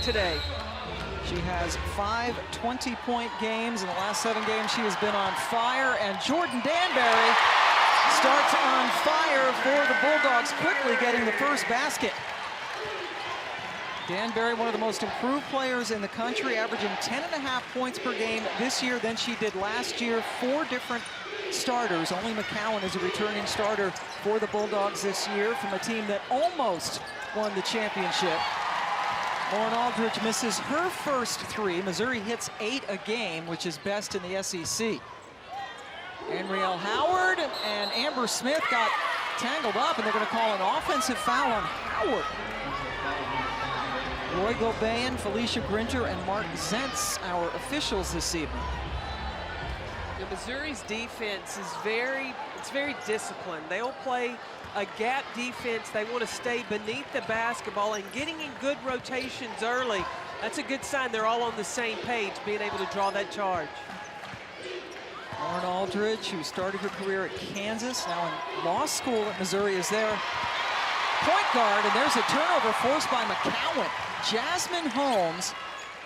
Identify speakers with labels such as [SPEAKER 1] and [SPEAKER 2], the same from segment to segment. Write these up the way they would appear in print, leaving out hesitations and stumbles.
[SPEAKER 1] today.
[SPEAKER 2] She has 5 20-point games. In the last 7 games, she has been on fire. And Jordan Danbury starts on fire for the Bulldogs, quickly getting the first basket. Danbury, one of the most improved players in the country, averaging 10.5 points per game this year than she did last year. 4 different starters. Only McCowan is a returning starter for the Bulldogs this year from a team that almost won the championship. Lauren Aldridge misses her first 3. Missouri hits 8 a game, which is best in the SEC. Andrielle Howard and Amber Smith got tangled up, and they're going to call an offensive foul on Howard. Roy Gobayan, Felicia Grinter, and Mark Zentz, our officials this evening.
[SPEAKER 1] Missouri's defense is very disciplined. They'll play a gap defense. They want to stay beneath the basketball and getting in good rotations early. That's a good sign they're all on the same page, being able to draw that charge.
[SPEAKER 2] Lauren Aldridge, who started her career at Kansas, now in law school at Missouri, is their point guard, and there's a turnover forced by McCowan. Jasmine Holmes,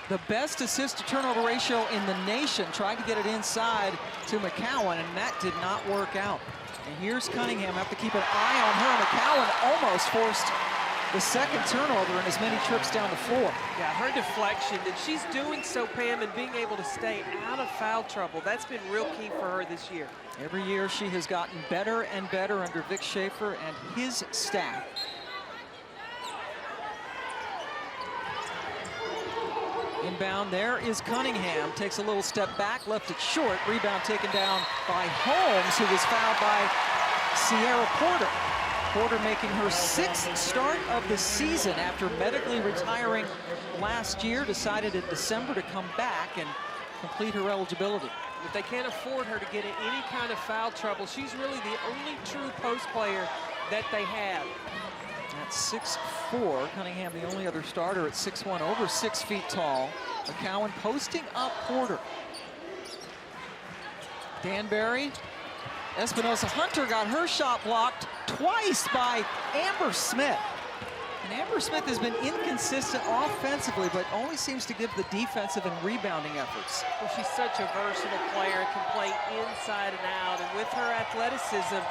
[SPEAKER 2] the best assist-to-turnover ratio in the nation, tried to get it inside to McCowan, and that did not work out. And here's Cunningham. Have to keep an eye on her. McCowan almost forced the second turnover in as many trips down the floor.
[SPEAKER 1] Yeah, her deflection, and she's doing so, Pam, and being able to stay out of foul trouble. That's been real key for her this year.
[SPEAKER 2] Every year she has gotten better and better under Vic Schaefer and his staff. Inbound, there is Cunningham. Takes a little step back, left it short. Rebound taken down by Holmes, who was fouled by Sierra Porter. Porter making her 6th start of the season after medically retiring last year. Decided in December to come back and complete her eligibility.
[SPEAKER 1] But they can't afford her to get in any kind of foul trouble. She's really the only true post player that they have.
[SPEAKER 2] At 6'4", Cunningham the only other starter at 6'1", over 6 feet tall. McCowan posting up Porter. Danbury. Espinosa Hunter got her shot blocked twice by Amber Smith. And Amber Smith has been inconsistent offensively, but only seems to give the defensive and rebounding efforts.
[SPEAKER 1] Well, she's such a versatile player, can play inside and out, and with her athleticism,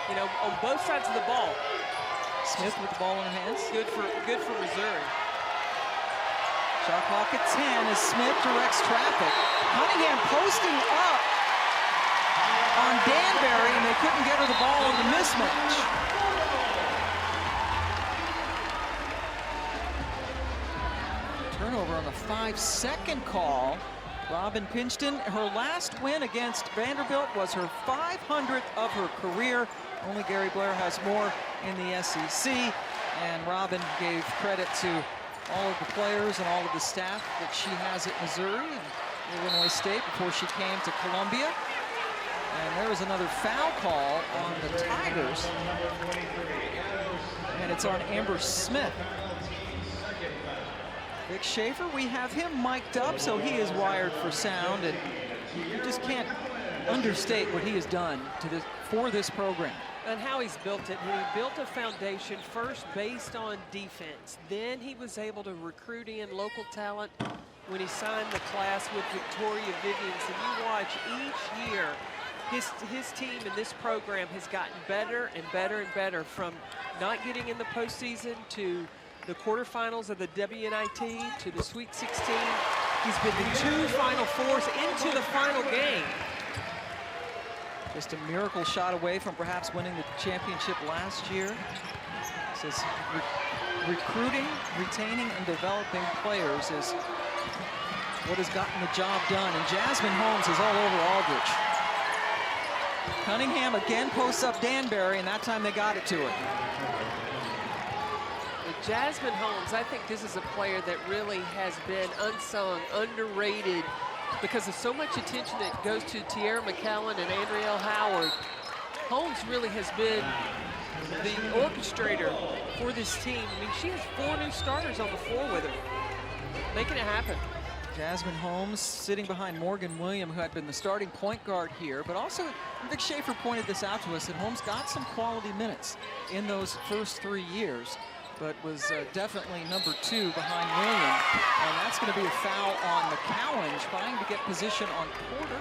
[SPEAKER 1] you know, on both sides of the ball.
[SPEAKER 2] Smith with the ball in her hands.
[SPEAKER 1] Good for Missouri.
[SPEAKER 2] Shot clock at 10 as Smith directs traffic. Cunningham posting up on Danbury, and they couldn't get her the ball in the mismatch. Turnover on the 5-second call. Robin Pinchton, her last win against Vanderbilt was her 500th of her career. Only Gary Blair has more in the SEC, and Robin gave credit to all of the players and all of the staff that she has at Missouri and Illinois State before she came to Columbia. And there was another foul call on the Tigers, and it's on Amber Smith. Vic Schaefer, we have him mic'd up, so he is wired for sound, and you just can't understate what he has done for this program.
[SPEAKER 1] And how he's built it. He built a foundation first based on defense. Then he was able to recruit in local talent when he signed the class with Victoria Vivians. And you watch each year, his team in this program has gotten better and better and better, from not getting in the postseason to the quarterfinals of the WNIT to the Sweet 16. He's been to 2 Final Fours into the final game.
[SPEAKER 2] Just a miracle shot away from perhaps winning the championship last year. Says recruiting, retaining, and developing players is what has gotten the job done. And Jasmine Holmes is all over Aldridge. Cunningham again posts up Danbury, and that time they got it to her.
[SPEAKER 1] With Jasmine Holmes, I think this is a player that really has been unsung, underrated, because of so much attention that goes to Tierra McCowan and Andrielle Howard. Holmes really has been the orchestrator for this team. I mean, she has 4 new starters on the floor with her, making it happen.
[SPEAKER 2] Jasmine Holmes sitting behind Morgan William, who had been the starting point guard here, but also Vic Schaefer pointed this out to us, that Holmes got some quality minutes in those first 3 years, but was definitely number 2 behind William going to be a foul on McCowan, trying to get position on Porter.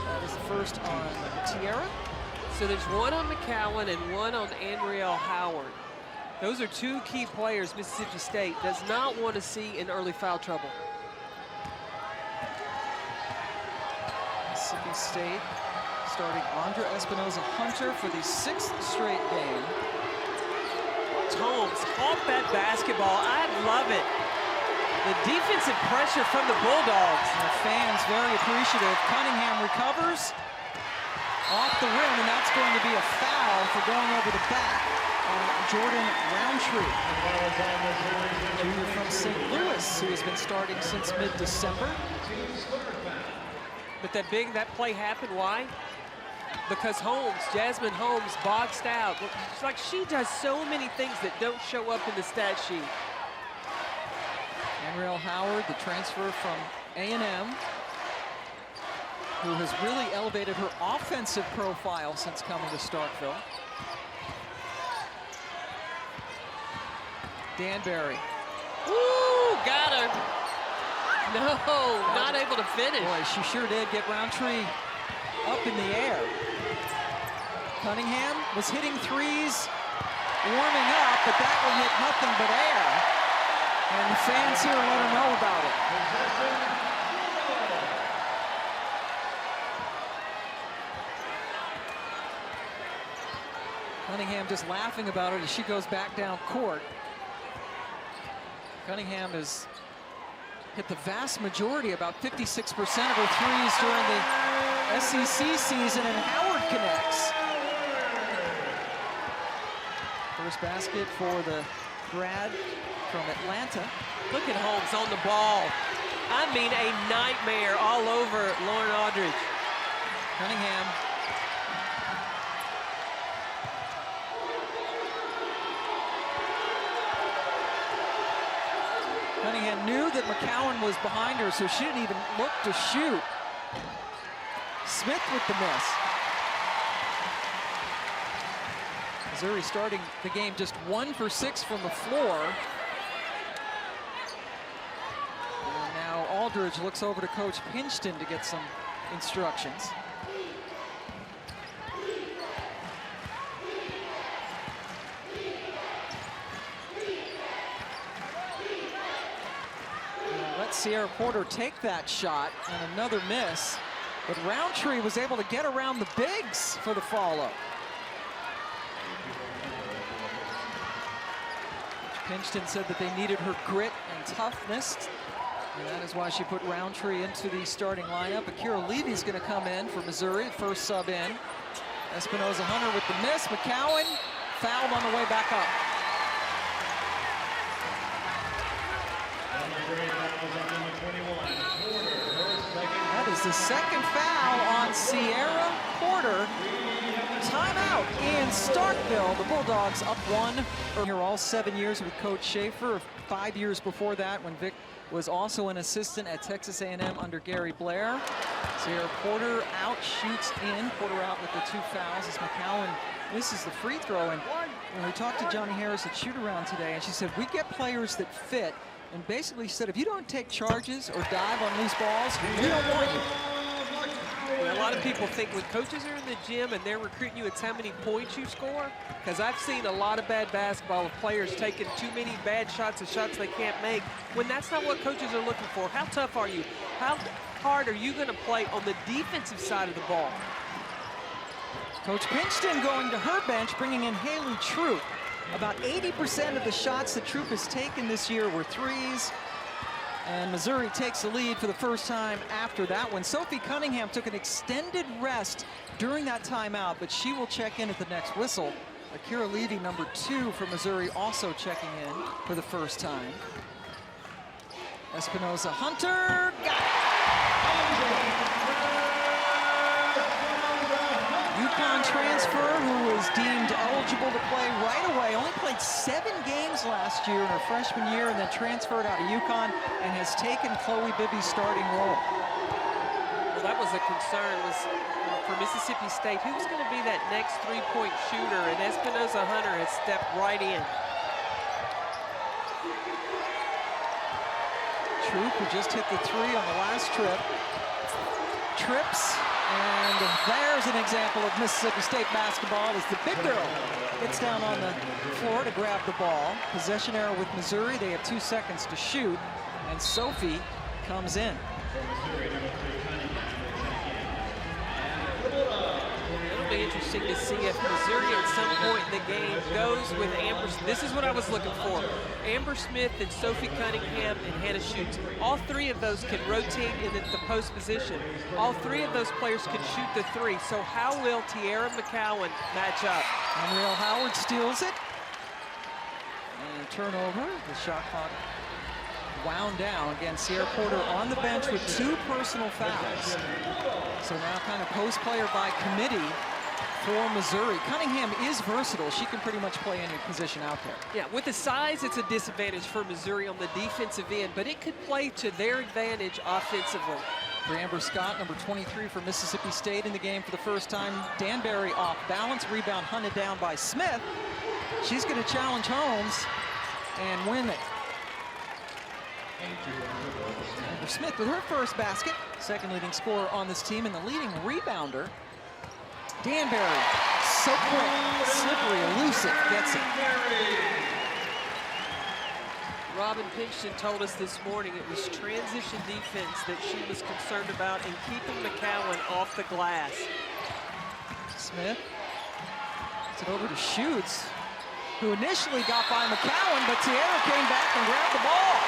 [SPEAKER 2] That is the first on Tierra.
[SPEAKER 1] So there's one on McCowan and one on Andriel Howard. Those are two key players Mississippi State does not want to see in early foul trouble.
[SPEAKER 2] Mississippi State starting Andra Espinoza-Hunter for the 6th straight game.
[SPEAKER 1] Holmes off that basketball. I love it. The defensive pressure from the Bulldogs.
[SPEAKER 2] And the fans very appreciative. Cunningham recovers off the rim, and that's going to be a foul for going over the back on Jordan Roundtree. Junior from St. Louis, who has been starting since mid-December.
[SPEAKER 1] But that play happened, why? Because Jasmine Holmes boxed out. It's like she does so many things that don't show up in the stat sheet.
[SPEAKER 2] Andriel Howard, the transfer from A&M, who has really elevated her offensive profile since coming to Starkville. Danbury.
[SPEAKER 1] Ooh, got her. No, not able to finish.
[SPEAKER 2] Boy, she sure did get Roundtree up in the air. Cunningham was hitting threes, warming up, but that one hit nothing but air. And the fans here let her know about it. Cunningham just laughing about it as she goes back down court. Cunningham has hit the vast majority, about 56% of her threes during the SEC season, and Howard connects. First basket for the grad from Atlanta.
[SPEAKER 1] Look at Holmes on the ball. I mean, a nightmare all over Lauren Aldridge.
[SPEAKER 2] Cunningham. Cunningham knew that McCowan was behind her, so she didn't even look to shoot. Smith with the miss. Missouri starting the game just 1 for 6 from the floor. And now Aldridge looks over to Coach Pinchton to get some instructions. Let Sierra Porter take that shot, and another miss. But Roundtree was able to get around the bigs for the follow. Pinchton said that they needed her grit and toughness, and that is why she put Roundtree into the starting lineup. Akira Levy's going to come in for Missouri, first sub in. Espinoza-Hunter with the miss. McCowan fouled on the way back up. That is the second foul on Sierra Porter. Timeout in Starkville. The Bulldogs up 1. Here all 7 years with Coach Schaefer. 5 years before that when Vic was also an assistant at Texas A&M under Gary Blair. Sierra Porter out, shoots in. Porter out with the 2 fouls as McCowan misses the free throw. And when we talked to Johnny Harris at shoot-around today, and she said, we get players that fit, and basically said, if you don't take charges or dive on loose balls, we don't want you.
[SPEAKER 1] A lot of people think when coaches are in the gym and they're recruiting you, it's how many points you score. Because I've seen a lot of bad basketball of players taking too many bad shots and shots they can't make, when that's not what coaches are looking for. How tough are you? How hard are you going to play on the defensive side of the ball?
[SPEAKER 2] Coach Pinchton going to her bench, bringing in Haley Troop. About 80% of the shots that Troop has taken this year were threes. And Missouri takes the lead for the first time after that one. Sophie Cunningham took an extended rest during that timeout, but she will check in at the next whistle. Akira Levy, number 2 for Missouri, also checking in for the first time. Espinoza-Hunter got it. UConn transfer who was deemed eligible to play right away, only played 7 games last year in her freshman year, and then transferred out of UConn and has taken Chloe Bibby's starting role.
[SPEAKER 1] Well, that was a concern for Mississippi State. Who's going to be that next 3-point shooter? And Espinoza-Hunter has stepped right in.
[SPEAKER 2] Troop, who just hit the 3 on the last trip, trips, and there's an example of Mississippi State basketball as the big girl gets down on the floor to grab the ball. Possession error with Missouri. They have 2 seconds to shoot, and Sophie comes in.
[SPEAKER 1] It'll be interesting to see if Missouri at some point in the game goes with Amber. This is what I was looking for. Amber Smith and Sophie Cunningham and Hannah Schutz. All 3 of those can rotate in the post position. All 3 of those players can shoot the 3. So how will Tiara McCowan match up?
[SPEAKER 2] Unreal Howard steals it. And a turnover. The shot clock wound down. Again, Sierra Porter on the bench with 2 personal fouls. So now kind of post player by committee for Missouri. Cunningham is versatile. She can pretty much play any position out there.
[SPEAKER 1] Yeah, with the size, it's a disadvantage for Missouri on the defensive end, but it could play to their advantage offensively.
[SPEAKER 2] Amber Scott, number 23 for Mississippi State in the game for the first time. Danbury off balance. Rebound hunted down by Smith. She's going to challenge Holmes and win it. Amber Smith with her first basket. Second leading scorer on this team and the leading rebounder. Danbury, so quick, slippery, elusive, gets it.
[SPEAKER 1] Robin Pinkston told us this morning it was transition defense that she was concerned about and keeping McCowan off the glass.
[SPEAKER 2] Smith gets it over to Schutz, who initially got by McCowan, but Tiara came back and grabbed the ball.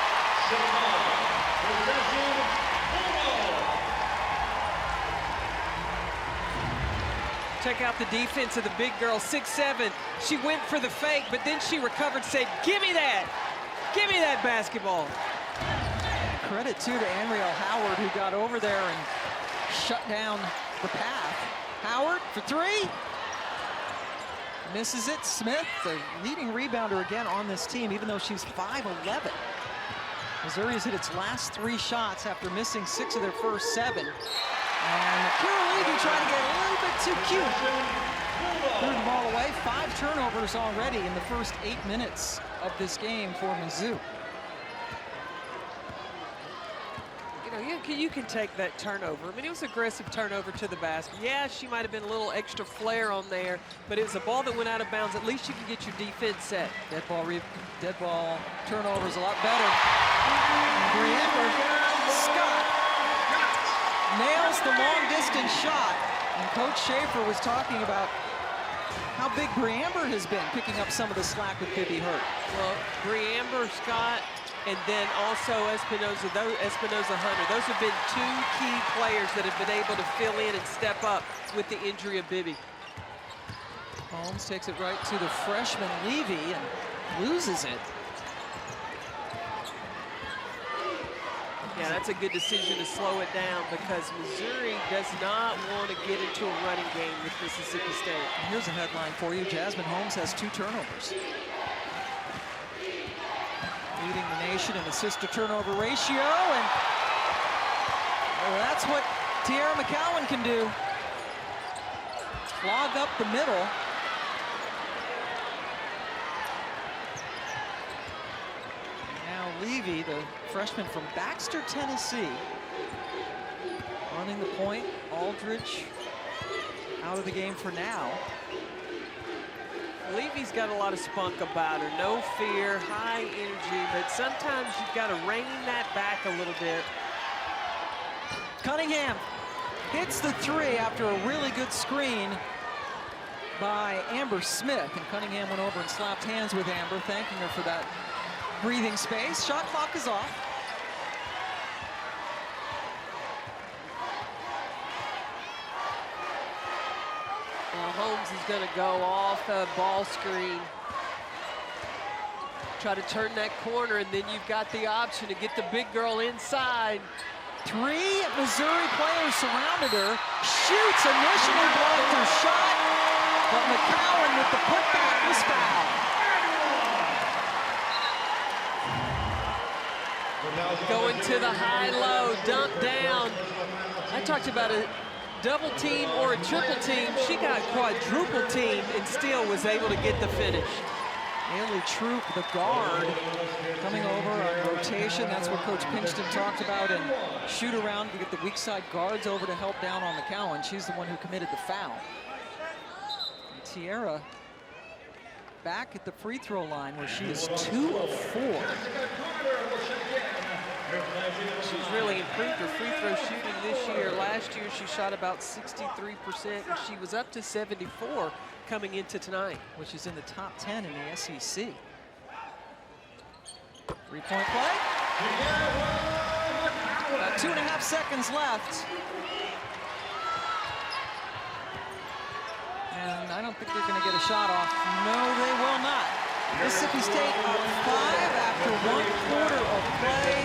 [SPEAKER 1] Check out the defense of the big girl, 6'7". She went for the fake, but then she recovered, said, give me that. Give me that basketball.
[SPEAKER 2] Credit, too, to Anriel Howard, who got over there and shut down the path. Howard for 3. Misses it. Smith, the leading rebounder again on this team, even though she's 5'11". Missouri has hit its last 3 shots after missing 6 of their first 7. And Kira Levy trying to get a little bit too cute. Threw the ball away. 5 turnovers already in the first 8 minutes of this game for Mizzou.
[SPEAKER 1] You know, you can take that turnover. I mean, it was aggressive turnover to the basket. Yeah, she might have been a little extra flair on there, but it was a ball that went out of bounds. At least you can get your defense set.
[SPEAKER 2] Dead ball turnover is a lot better. Briamber Scott nails the long distance shot. And Coach Schaefer was talking about how big Briamber has been, picking up some of the slack with Bibby Hurt.
[SPEAKER 1] Well, Briamber Scott and then also Espinoza Hunter. Those have been 2 key players that have been able to fill in and step up with the injury of Bibby.
[SPEAKER 2] Holmes takes it right to the freshman Levy and loses it.
[SPEAKER 1] Yeah, that's a good decision to slow it down because Missouri does not want to get into a running game with Mississippi State.
[SPEAKER 2] Here's a headline for you. Jasmine Holmes has 2 turnovers. Leading the nation in assist-to-turnover ratio, and that's what Tiara McCowan can do. Clog up the middle. Now Levy, the freshman from Baxter, Tennessee, running the point. Aldridge out of the game for now.
[SPEAKER 1] Levy's got a lot of spunk about her. No fear, high energy, but sometimes you've got to rein that back a little bit.
[SPEAKER 2] Cunningham hits the 3 after a really good screen by Amber Smith. And Cunningham went over and slapped hands with Amber, thanking her for that breathing space. Shot clock is off.
[SPEAKER 1] Holmes is going to go off a ball screen. Try to turn that corner, and then you've got the option to get the big girl inside.
[SPEAKER 2] 3 Missouri players surrounded her. Shoots, initially blocked her shot, but McCowan with the putback was fouled.
[SPEAKER 1] Going to the high-low, dump down. I talked about a double team or a triple team. She got quadruple teamed and still was able to get the finish.
[SPEAKER 2] Haley Troop, the guard, coming over on rotation. rotation. That's what Coach Pinchton talked about, and shoot around to get the weak side guards over to help down on McCowan. She's the one who committed the foul. And Tiara back at the free throw line where she is 2 of 4.
[SPEAKER 1] She's really improved her free throw shooting this year. Last year she shot about 63%, and she was up to 74 coming into tonight.
[SPEAKER 2] Which is in the top 10 in the SEC. 3-point play. About 2.5 seconds left. And I don't think they're going to get a shot off. No, they will not. Mississippi State up 5 after 1 quarter of play.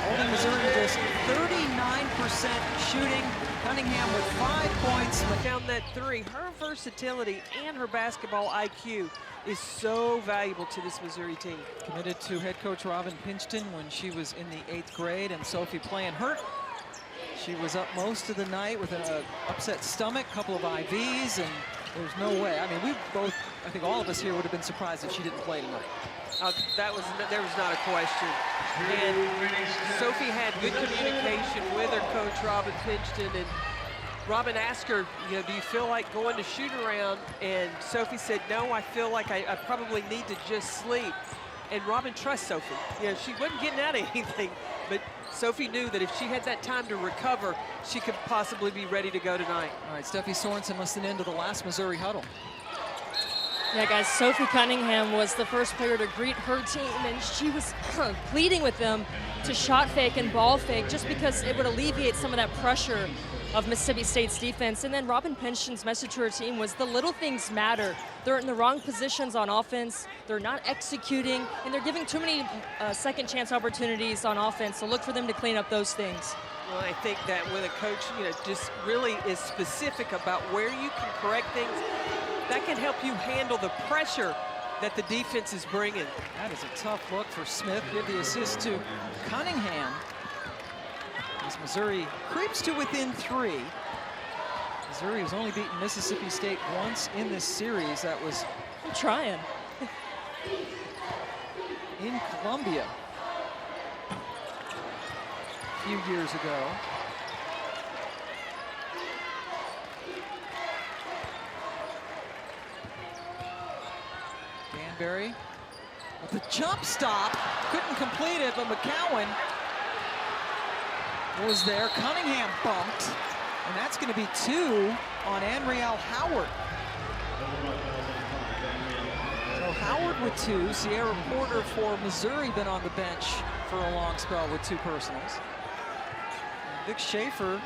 [SPEAKER 2] Holding Missouri to just 39% shooting. Cunningham with 5 points.
[SPEAKER 1] Found that 3. Her versatility and her basketball IQ is so valuable to this Missouri team.
[SPEAKER 2] Committed to head coach Robin Pinchton when she was in the 8th grade, and Sophie playing hurt. She was up most of the night with an upset stomach, couple of IVs, and there's no way. I mean, we both, I think all of us here would have been surprised if she didn't play tonight.
[SPEAKER 1] There was not a question. And Sophie had good communication with her coach, Robin Pinchton, and Robin asked her, you know, do you feel like going to shoot around? And Sophie said, no, I feel like I probably need to just sleep. And Robin trusts Sophie. You know, she wasn't getting out of anything, but Sophie knew that if she had that time to recover, she could possibly be ready to go tonight.
[SPEAKER 2] All right, Steffi Sorensen listening into the last Missouri huddle.
[SPEAKER 3] Yeah, guys, Sophie Cunningham was the first player to greet her team, and she was pleading with them to shot fake and ball fake just because it would alleviate some of that pressure of Mississippi State's defense. And then Robin Pinchton's message to her team was the little things matter. They're in the wrong positions on offense, they're not executing, and they're giving too many second chance opportunities on offense, so look for them to clean up those things.
[SPEAKER 1] Well, I think that when a coach, you know, just really is specific about where you can correct things, that can help you handle the pressure that the defense is bringing.
[SPEAKER 2] That is a tough look for Smith. Give the assist to Cunningham. As Missouri creeps to within 3. Missouri has only beaten Mississippi State once in this series. That was
[SPEAKER 3] I'm trying.
[SPEAKER 2] in Columbia a few years ago. Danbury with the jump stop. Couldn't complete it, but McCowan was there. Cunningham bumped, and that's going to be 2 on Anrielle Howard. So Howard with 2. Sierra Porter for Missouri been on the bench for a long spell with 2 personals. And Vic Schaefer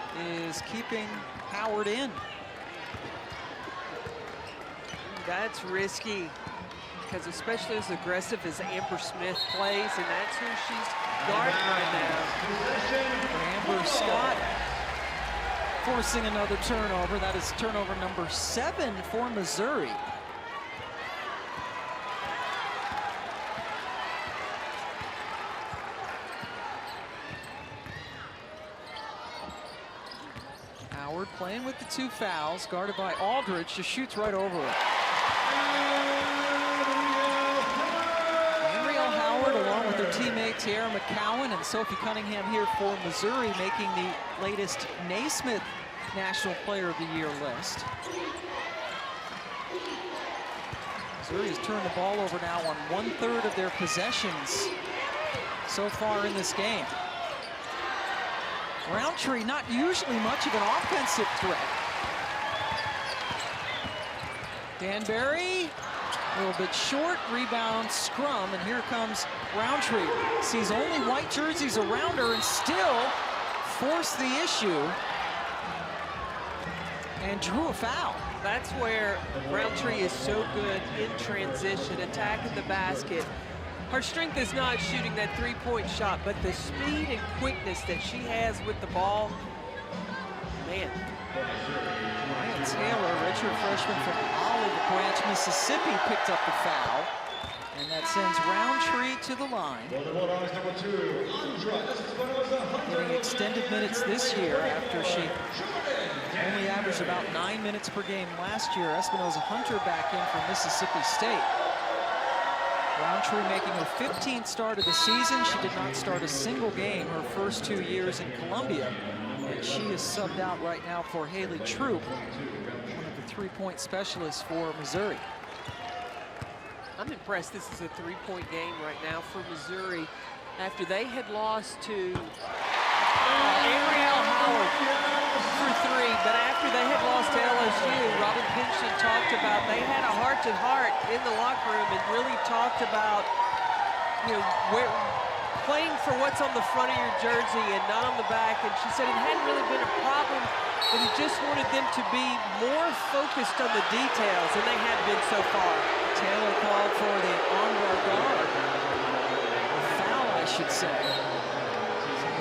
[SPEAKER 2] is keeping Howard in.
[SPEAKER 1] That's risky, because especially as aggressive as Amber Smith plays, and that's who she's guarding right now.
[SPEAKER 2] Amber Scott forcing another turnover. That is turnover number 7 for Missouri. Howard playing with the 2 fouls, guarded by Aldridge, just shoots right over it. Anrielle Howard, along with her teammate Tiara McCowan and Sophie Cunningham here for Missouri, making the latest Naismith National Player of the Year list. Missouri has turned the ball over now on 1/3 of their possessions so far in this game. Roundtree not usually much of an offensive threat. Danbury, a little bit short, rebound, scrum, and here comes Roundtree. Sees only white jerseys around her and still forced the issue and drew a foul.
[SPEAKER 1] That's where Roundtree is so good in transition, attacking the basket. Her strength is not shooting that 3-point shot, but the speed and quickness that she has with the ball, man.
[SPEAKER 2] Ryan Taylor, redshirt freshman from Olive Branch, Mississippi, picked up the foul. And that sends Roundtree to the line. Getting extended minutes this year after she only averaged about 9 minutes per game last year. Espinoza Hunter back in for Mississippi State. Roundtree making her 15th start of the season. She did not start a single game her first 2 years in Columbia. And she is subbed out right now for Haley Troop, one of the three-point specialists for Missouri.
[SPEAKER 1] I'm impressed this is a three-point game right now for Missouri after they had lost to Ariel Howard for 3, but after they had lost to LSU, Robin Pinchin talked about they had a heart-to-heart in the locker room and really talked about, you know, playing for what's on the front of your jersey and not on the back. And she said it hadn't really been a problem, but he just wanted them to be more focused on the details, and they have been so far.
[SPEAKER 2] Taylor called for the on-guard guard. Foul, I should say.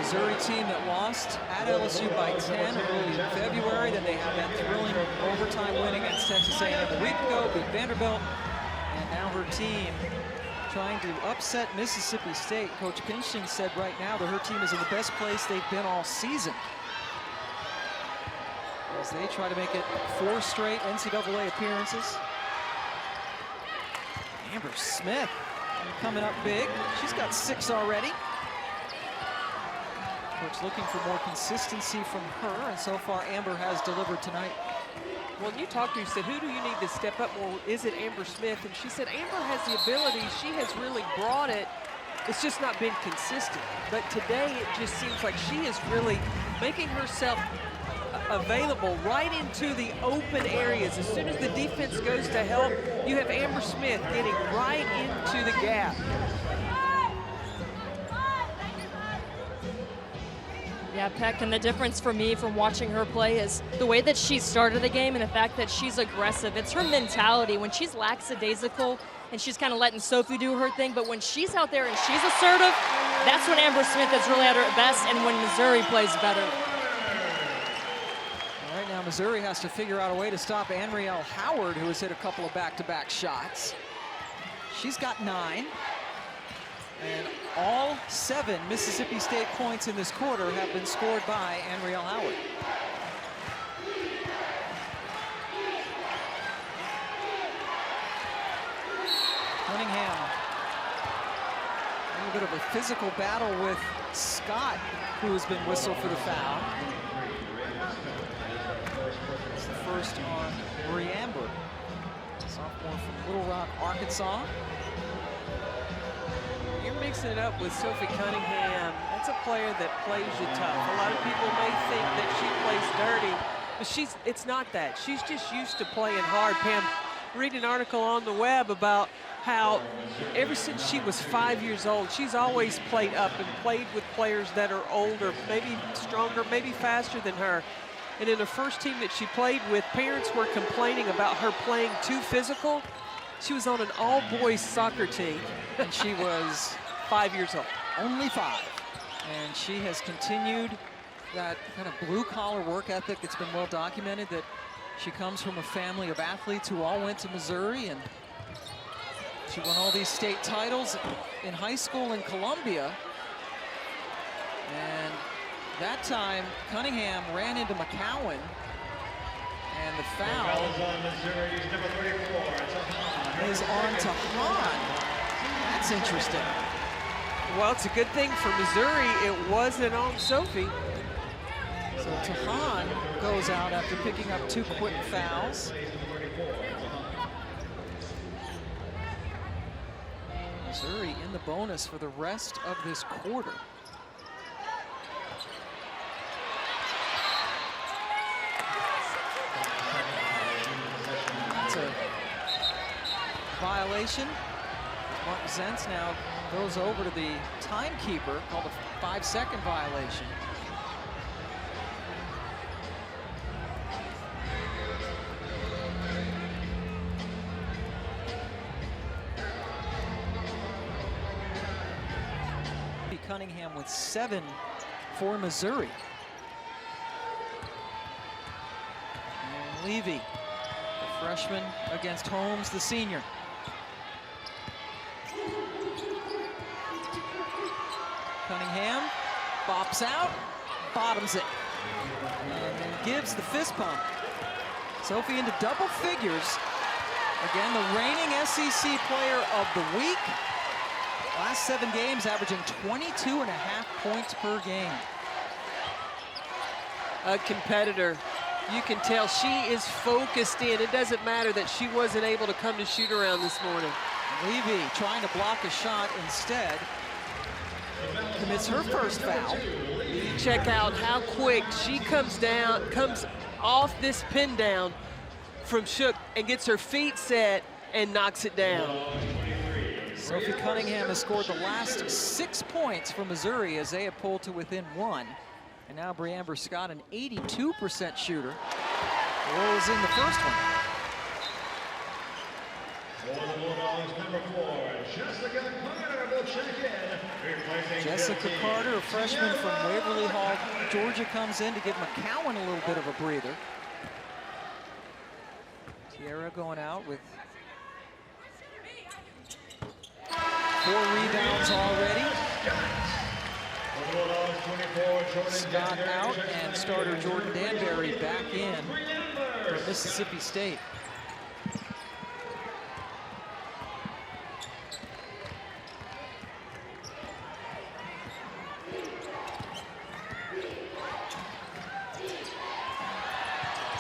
[SPEAKER 2] Missouri team that lost at LSU by 10 early in February. Then they had that thrilling overtime win against Texas A&M a week ago, beat Vanderbilt. And now her team trying to upset Mississippi State. Coach Pinching said right now that her team is in the best place they've been all season, as they try to make it 4 straight NCAA appearances. Amber Smith coming up big. She's got 6 already. Coach looking for more consistency from her, and so far Amber has delivered tonight.
[SPEAKER 1] Well, you talked to her, you said, who do you need to step up more? Is it Amber Smith? And she said Amber has the ability. She has really brought it. It's just not been consistent. But today it just seems like she is really making herself available right into the open areas. As soon as the defense goes to help, you have Amber Smith getting right into the gap.
[SPEAKER 3] Yeah, Peck, and the difference for me from watching her play is the way that she started the game and the fact that she's aggressive. It's her mentality. When she's lackadaisical and she's kind of letting Sophie do her thing, but when she's out there and she's assertive, that's when Amber Smith is really at her best and when Missouri plays better.
[SPEAKER 2] All right, now Missouri has to figure out a way to stop Anrielle Howard, who has hit a couple of back-to-back shots. She's got 9. And all 7 Mississippi State points in this quarter have been scored by Anrielle Howard. Cunningham. A little bit of a physical battle with Scott, who has been whistled for the foul. It's the first on Marie Amber, sophomore from Little Rock, Arkansas.
[SPEAKER 1] You're mixing it up with Sophie Cunningham. That's a player that plays you tough. A lot of people may think that she plays dirty, but it's not that. She's just used to playing hard. Pam, read an article on the web about how ever since she was 5 years old, she's always played up and played with players that are older, maybe stronger, maybe faster than her. And in the first team that she played with, parents were complaining about her playing too physical. She was on an all-boys soccer team, and she was 5 years old.
[SPEAKER 2] Only 5. And she has continued that kind of blue-collar work ethic. It's been well documented that she comes from a family of athletes who all went to Missouri, and she won all these state titles in high school in Columbia. And that time, Cunningham ran into McCowan, and the foul is on to Hahn. That's interesting.
[SPEAKER 1] Well, it's a good thing for Missouri. It wasn't on Sophie.
[SPEAKER 2] So Tahan goes out after picking up 2 quick fouls. Missouri in the bonus for the rest of this quarter. That's a violation. Mark Zentz now goes over to the timekeeper, called a 5-second violation. Cunningham with 7 for Missouri. And Levy, the freshman, against Holmes, the senior. Cunningham bops out, bottoms it, and then gives the fist pump. Sophie into double figures. Again, the reigning SEC player of the week. Last 7 games, averaging 22.5 points per game.
[SPEAKER 1] A competitor. You can tell she is focused in. It doesn't matter that she wasn't able to come to shoot around this morning.
[SPEAKER 2] Levy trying to block a shot instead. Commits her first foul.
[SPEAKER 1] You check out how quick she comes off this pin down from Shook and gets her feet set and knocks it down.
[SPEAKER 2] Sophie Cunningham has scored the last 6 points for Missouri as they have pulled to within 1. And now Breamber Scott, an 82% shooter, rolls in the first one.
[SPEAKER 4] For the Bulldogs, number 4, Jessica Carter will check in. Replacing
[SPEAKER 2] Jessica
[SPEAKER 4] 15.
[SPEAKER 2] Carter, a freshman from Waverly Hall, Georgia, comes in to give McCowan a little bit of a breather. Tierra going out with 4 rebounds already.
[SPEAKER 4] For the Bulldogs, 24, Jordan
[SPEAKER 2] Scott
[SPEAKER 4] Danbury,
[SPEAKER 2] out and starter Jordan Danbury back in
[SPEAKER 4] Breamber
[SPEAKER 2] for Mississippi State.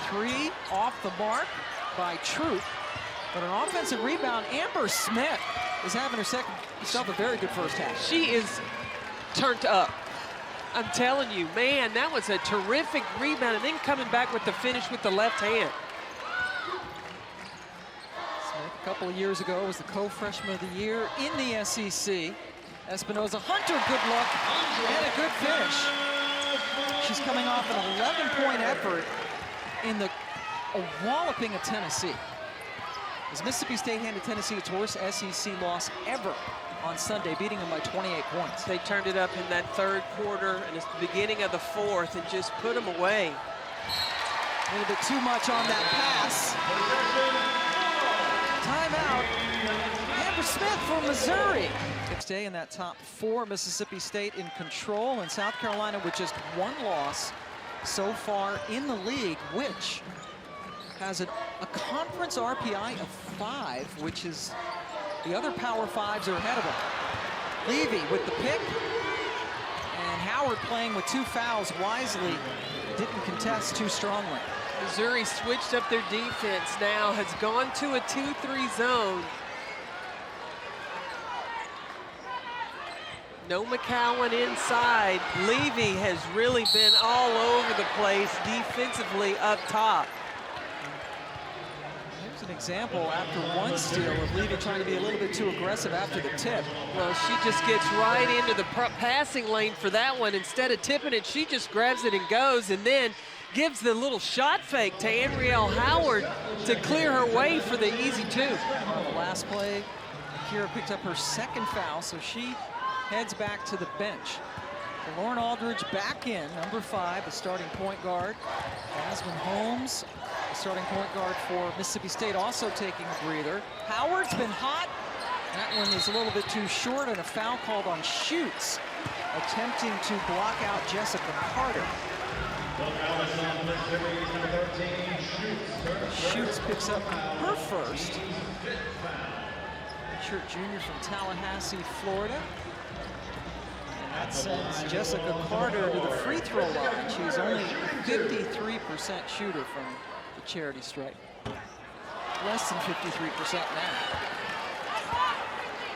[SPEAKER 2] Three off the mark by Troop, but an offensive rebound. Amber Smith is having herself a very good first half.
[SPEAKER 1] She is turned up. I'm telling you, man, that was a terrific rebound, and then coming back with the finish with the left hand.
[SPEAKER 2] Smith, a couple of years ago, was the co-freshman of the year in the SEC. Espinoza Hunter, good luck and a good finish. She's coming off an 11-point effort in a walloping of Tennessee. As Mississippi State handed Tennessee its worst SEC loss ever on Sunday, beating them by 28 points.
[SPEAKER 1] They turned it up in that third quarter and it's the beginning of the fourth and just put them away.
[SPEAKER 2] A little bit too much on that pass. Timeout. Amber Smith from Missouri. Next day in that top 4, Mississippi State in control, and South Carolina with just 1 loss so far in the league, which has a conference RPI of 5, which is the other Power 5s are ahead of them. Levy with the pick, and Howard playing with 2 fouls wisely, didn't contest too strongly.
[SPEAKER 1] Missouri switched up their defense now, has gone to a 2-3 zone. No McCowan inside. Levy has really been all over the place defensively up top.
[SPEAKER 2] Here's an example after 1 steal of Levy trying to be a little bit too aggressive after the tip.
[SPEAKER 1] Well, she just gets right into the passing lane for that one. Instead of tipping it, she just grabs it and goes, and then gives the little shot fake to Andrielle Howard to clear her way for the easy 2.
[SPEAKER 2] On the last play, Kira picked up her 2nd foul, so she heads back to the bench. Lauren Aldridge back in, number 5, the starting point guard. Jasmine Holmes, the starting point guard for Mississippi State, also taking a breather. Howard's been hot. That one is a little bit too short, and a foul called on Schutz, attempting to block out Jessica Carter. Schutz picks up her first. Redshirt junior from Tallahassee, Florida. And that sends Jessica Carter to the free throw line. She's only a 53% shooter from the charity stripe. Less than 53% now.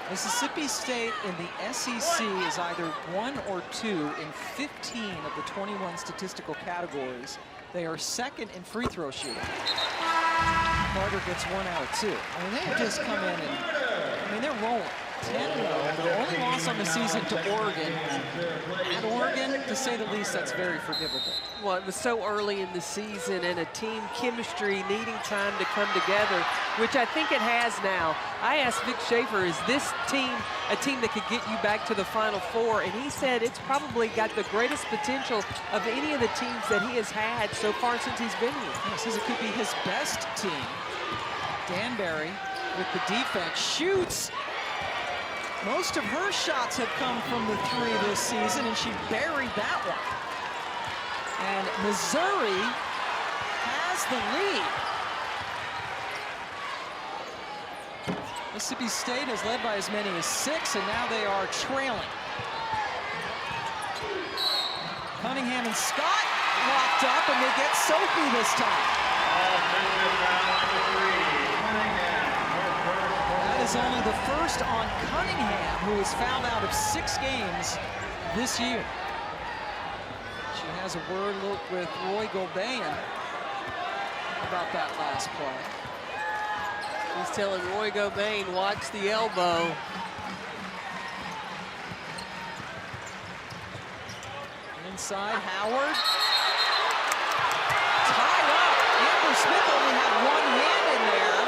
[SPEAKER 2] Mississippi State in the SEC is either 1 or 2 in 15 of the 21 statistical categories. They are 2nd in free throw shooting. Carter gets 1 out of 2. I mean, they have just come in and, they're rolling. 10-0, their only loss on the season to Oregon. At Oregon, to say the least, that's very forgivable.
[SPEAKER 1] Well, it was so early in the season and a team chemistry needing time to come together, which I think it has now. I asked Vic Schaefer, is this team a team that could get you back to the Final Four? And he said it's probably got the greatest potential of any of the teams that he has had so far since he's been here.
[SPEAKER 2] He says it could be his best team. Danbury with the defense shoots. Most of her shots have come from the 3 this season, and she buried that one. And Missouri has the lead. Mississippi State has led by as many as 6, and now they are trailing. Cunningham and Scott locked up, and they get Sophie this time. That is only the first on Cunningham, who was fouled out of 6 games this year. She has a word with Roy Gobain about that last play.
[SPEAKER 1] He's telling Roy Gobain, watch the elbow.
[SPEAKER 2] Inside, Howard. Tied up. Amber Smith only had one hand in there.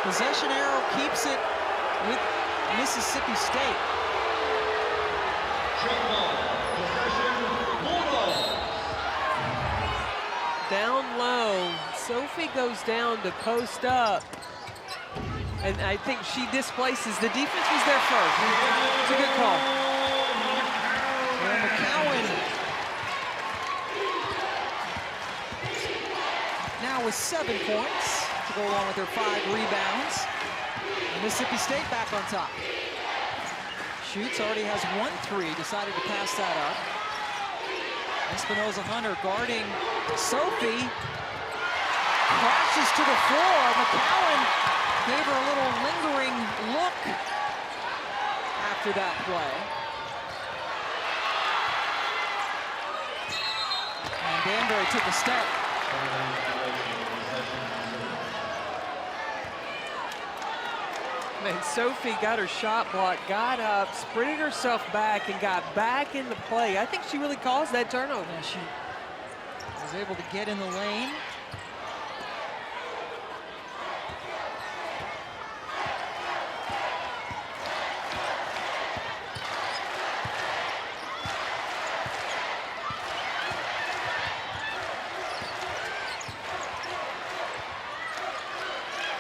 [SPEAKER 2] Possession arrow keeps it with Mississippi State.
[SPEAKER 1] Down low, Sophie goes down to post up. And I think she displaces. The defense was there first. It's a good call.
[SPEAKER 2] And McCowan now with 7 points to go along with her 5 rebounds. And Mississippi State back on top. Shoots, already has 1 3, decided to pass that up. Espinoza Hunter guarding Sophie. Crashes to the floor. McCowan gave her a little lingering look after that play. And Danbury took a step.
[SPEAKER 1] Man, Sophie got her shot blocked, got up, sprinted herself back, and got back into play. I think she really caused that turnover.
[SPEAKER 2] Yeah, she was able to get in the lane.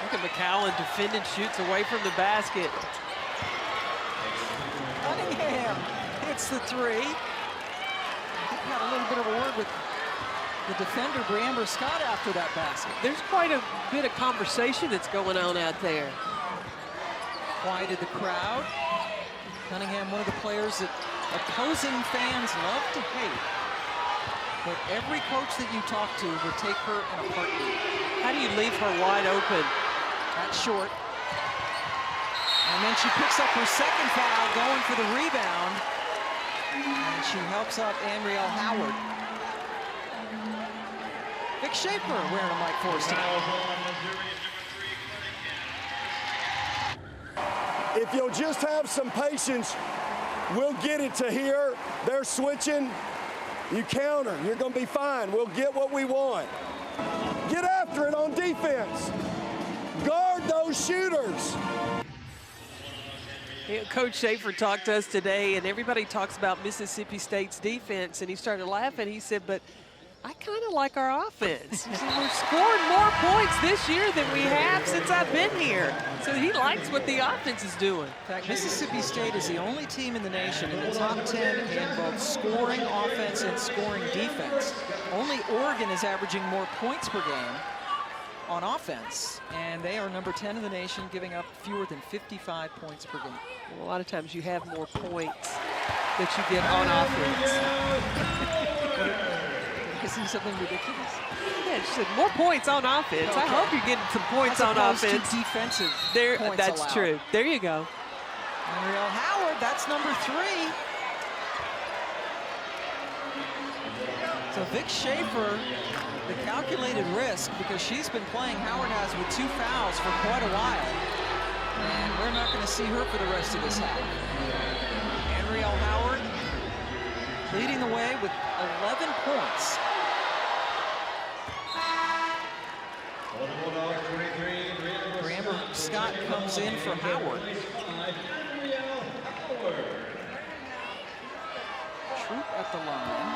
[SPEAKER 1] Look at McCowan defending, shoots away from the basket.
[SPEAKER 2] Cunningham hits the 3. Had a little bit of a word with the defender, Amber Scott, after that basket.
[SPEAKER 1] There's quite a bit of conversation that's going on out there.
[SPEAKER 2] Quieted the crowd. Cunningham, one of the players that opposing fans love to hate. But every coach that you talk to would take her in a heartbeat.
[SPEAKER 1] How do you leave her wide open?
[SPEAKER 2] That's short. And then she picks up her 2nd foul, going for the rebound. And she helps out Andriel Howard. Vic Schaefer wearing a Mike Force tonight.
[SPEAKER 5] If you'll just have some patience, we'll get it to here. They're switching. You counter. You're going to be fine. We'll get what we want. Get after it on defense. Guard those shooters.
[SPEAKER 1] Yeah, Coach Schaefer talked to us today, and everybody talks about Mississippi State's defense, and he started laughing. He said, but I kind of like our offense. He said, we're scoring more points this year than we have since I've been here. So he likes what the offense is doing.
[SPEAKER 2] In fact, Mississippi State is the only team in the nation in the top 10 in both scoring offense and scoring defense. Only Oregon is averaging more points per game on offense, and they are number 10 in the nation, giving up fewer than 55 points per game.
[SPEAKER 1] Well, a lot of times you have more points that you get on offense.
[SPEAKER 2] Is he something ridiculous?
[SPEAKER 1] Yeah, she said more points on offense.
[SPEAKER 2] Okay.
[SPEAKER 1] I hope you're getting some points on
[SPEAKER 2] As opposed
[SPEAKER 1] offense.
[SPEAKER 2] to defensive points
[SPEAKER 1] That's
[SPEAKER 2] allowed.
[SPEAKER 1] true. There you go.
[SPEAKER 2] Andriel Howard, that's number 3. So Vic Schaefer, the calculated risk, because she's been playing, Howard has, with 2 fouls for quite a while. And we're not going to see her for the rest of this half. Andriel Howard leading the way with 11 points. Amber Scott comes in for Howard. Troop at the line.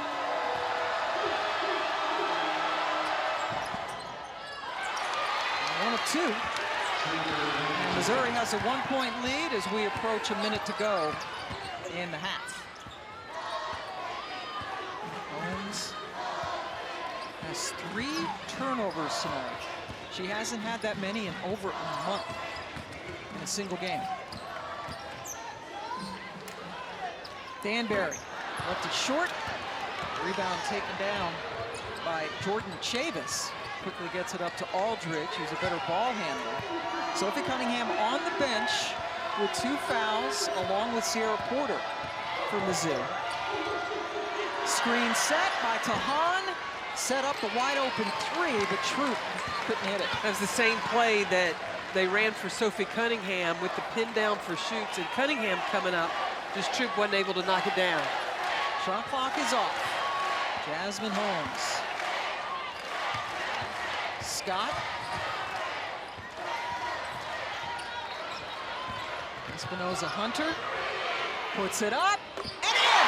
[SPEAKER 2] One of 2. And Missouri has a 1-point lead as we approach a minute to go in the half. Holmes has 3 turnovers tonight. She hasn't had that many in over a month. a single game. Danbury left it short. Rebound taken down by Jordan Chavis. Quickly gets it up to Aldridge, who's a better ball handler. Sophie Cunningham on the bench with 2 fouls, along with Sierra Porter for Mizzou. Screen set by Tahan. Set up the wide open 3, but Troop couldn't hit it.
[SPEAKER 1] That was the same play that they ran for Sophie Cunningham with the pin down for shoots, and Cunningham coming up. Just Troop wasn't able to knock it down.
[SPEAKER 2] Shot clock is off. Jasmine Holmes. Scott. Espinoza Hunter puts it up and in!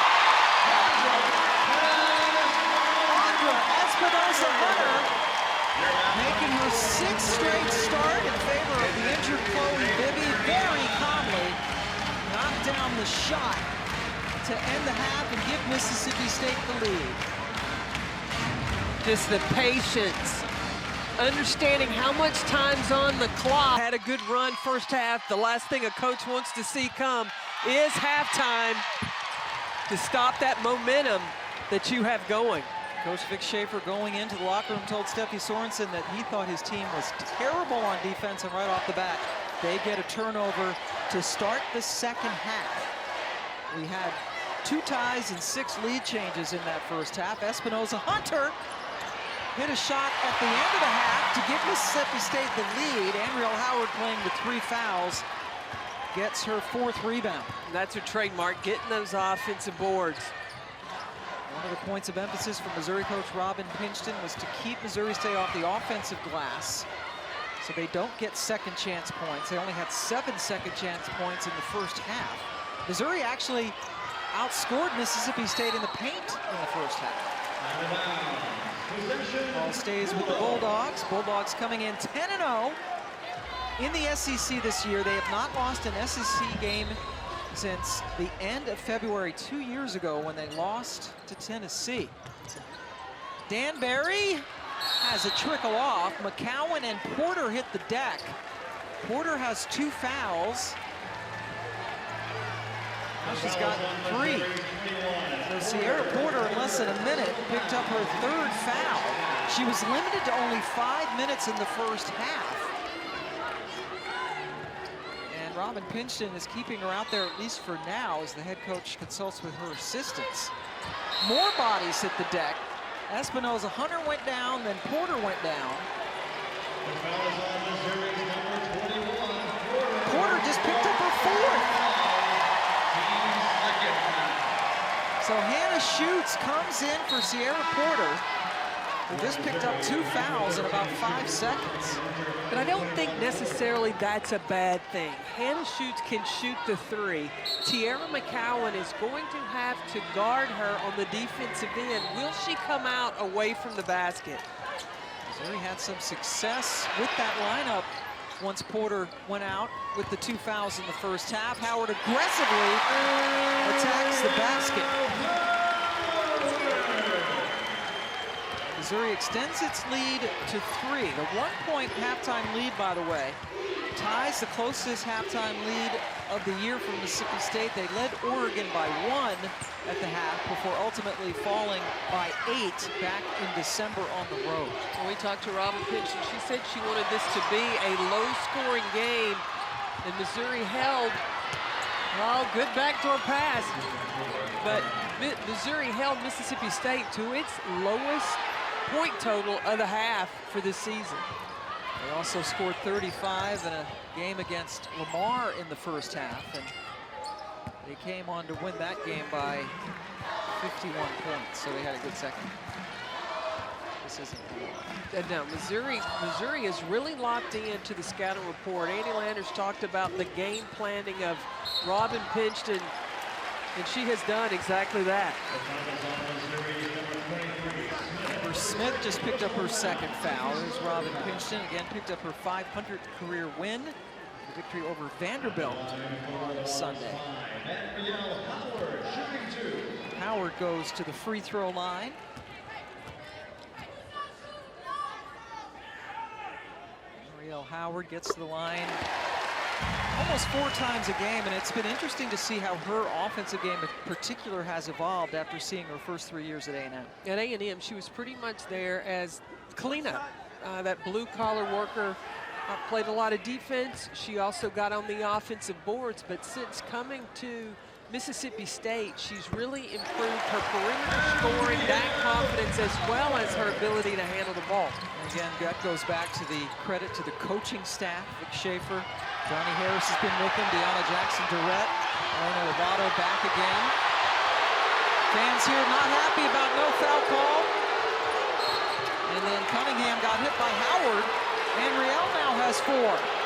[SPEAKER 2] Andra Espinoza Hunter making her 6th straight start in favor of the injured Chloe Bibby. Very calmly knocked down the shot to end the half and give Mississippi State the lead.
[SPEAKER 1] Just the patience, understanding how much time's on the clock. Had a good run first half. The last thing a coach wants to see come is halftime to stop that momentum that you have going.
[SPEAKER 2] Coach Vic Schaefer going into the locker room told Steffi Sorensen that he thought his team was terrible on defense, and right off the bat, they get a turnover to start the second half. We had 2 ties and 6 lead changes in that first half. Espinoza Hunter hit a shot at the end of the half to give Mississippi State the lead. Andriel Howard playing with 3 fouls gets her 4th rebound.
[SPEAKER 1] That's her trademark, getting those offensive boards.
[SPEAKER 2] One of the points of emphasis for Missouri coach Robin Pinchton was to keep Missouri State off the offensive glass so they don't get second chance points. They only had 7 second chance points in the first half. Missouri actually outscored Mississippi State in the paint in the first half. Ball stays with the Bulldogs. Bulldogs coming in 10-0 in the SEC this year. They have not lost an SEC game since the end of February 2 years ago when they lost to Tennessee. Danbury has a trickle off. McCowan and Porter hit the deck. Porter has 2 fouls. Now she's got 3. So Sierra Porter, in less than a minute, picked up her 3rd foul. She was limited to only 5 minutes in the first half. And Robin Pinchton is keeping her out there, at least for now, as the head coach consults with her assistants. More bodies hit the deck. Espinoza Hunter went down, then Porter went down. Porter just picked up her 4th. So Hannah Schutz comes in for Sierra Porter, who just picked up 2 fouls in about 5 seconds.
[SPEAKER 1] But I don't think necessarily that's a bad thing. Hannah Schutz can shoot the 3. Tiara McCowan is going to have to guard her on the defensive end. Will she come out away from the basket?
[SPEAKER 2] Missouri had some success with that lineup once Porter went out with the 2 fouls in the first half. Howard aggressively attacks the basket. Missouri extends its lead to 3. The 1-point halftime lead, by the way, ties the closest halftime lead of the year for Mississippi State. They led Oregon by 1 at the half before ultimately falling by 8 back in December on the road.
[SPEAKER 1] When we talked to Robin Pinchton, she said she wanted this to be a low-scoring game, and Missouri held. Oh, good backdoor pass. But Missouri held Mississippi State to its lowest point total of the half for this season.
[SPEAKER 2] They also scored 35 in a game against Lamar in the first half, and they came on to win that game by 51 points, so they had a good second. This isn't
[SPEAKER 1] And now Missouri is really locked into the scouting report. Andy Landers talked about the game planning of Robin Pinchton, and she has done exactly that.
[SPEAKER 2] Smith just picked up her 2nd foul. There's Robin Pinchton, again picked up her 500th career win. The victory over Vanderbilt on Sunday. Howard goes to the free throw line. Ariel Howard gets to the line almost 4 times a game, and it's been interesting to see how her offensive game in particular has evolved after seeing her first 3 years at A&M.
[SPEAKER 1] At A&M, she was pretty much there as cleanup, that blue-collar worker. Played a lot of defense. She also got on the offensive boards, but since coming to Mississippi State, she's really improved her perimeter scoring, that confidence, as well as her ability to handle the ball.
[SPEAKER 2] Again, that goes back to the credit to the coaching staff, Vic Schaefer. Johnny Harris has been with him, Deanna Jackson-Durrett, Elena Lovato back again. Fans here not happy about no foul call. And then Cunningham got hit by Howard, and Riel now has 4.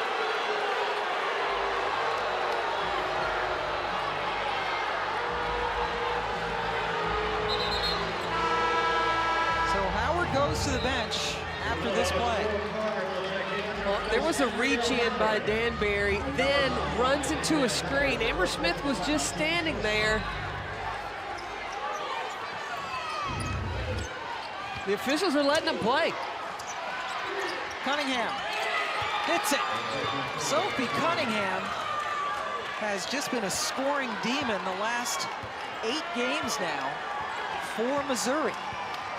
[SPEAKER 2] Goes to the bench after this play.
[SPEAKER 1] Well, there was a reach in by Danbury, then runs into a screen. Amber Smith was just standing there. The officials are letting them play.
[SPEAKER 2] Cunningham hits it. Sophie Cunningham has just been a scoring demon the last 8 games now for Missouri.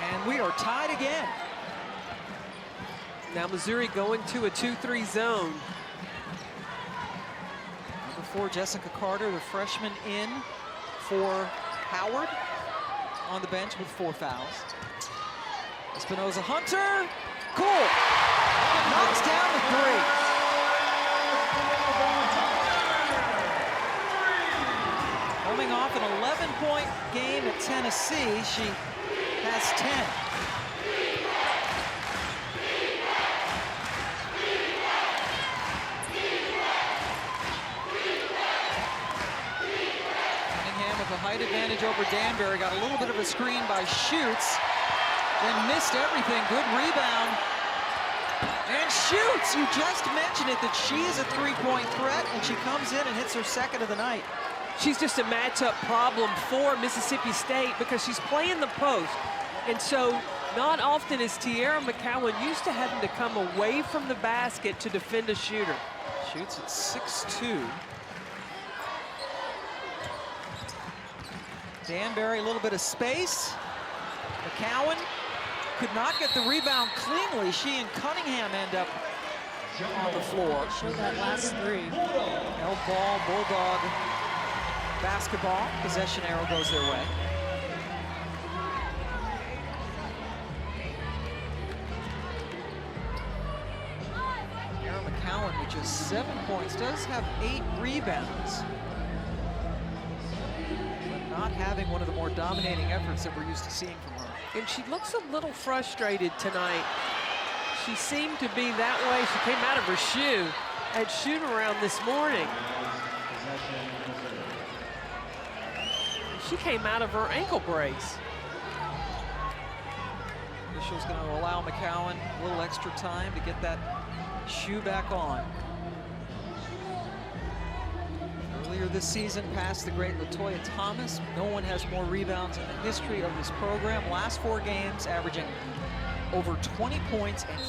[SPEAKER 2] And we are tied again.
[SPEAKER 1] Now Missouri going to a 2-3 zone.
[SPEAKER 2] Number 4, Jessica Carter, the freshman, in for Howard on the bench with 4 fouls. Espinoza Hunter, cool. Knocks down the 3. Coming off an 11-point game at Tennessee, she has 10. Cunningham with a height advantage over Danbury. Got a little bit of a screen by Schutz. Then missed everything. Good rebound. And Schutz, you just mentioned it, that she is a 3-point threat, and she comes in and hits her 2nd of the night.
[SPEAKER 1] She's just a matchup problem for Mississippi State because she's playing the post. And so not often is Tiara McCowan used to having to come away from the basket to defend a shooter.
[SPEAKER 2] Shoots at 6'2". Danbury, a little bit of space. McCowan could not get the rebound cleanly. She and Cunningham end up on the floor.
[SPEAKER 3] Show that last 3.
[SPEAKER 2] No ball, Bulldog basketball. Possession arrow goes their way. McCowan with just 7 points, does have 8 rebounds. But not having one of the more dominating efforts that we're used to seeing from her.
[SPEAKER 1] And she looks a little frustrated tonight. She seemed to be that way. She came out of her shoe at shoot-around this morning. She came out of her ankle brace.
[SPEAKER 2] Official's going to allow McCowan a little extra time to get that shoe back on. Earlier this season, past the great LaToya Thomas, no one has more rebounds in the history of this program. Last 4 games, averaging over 20 points and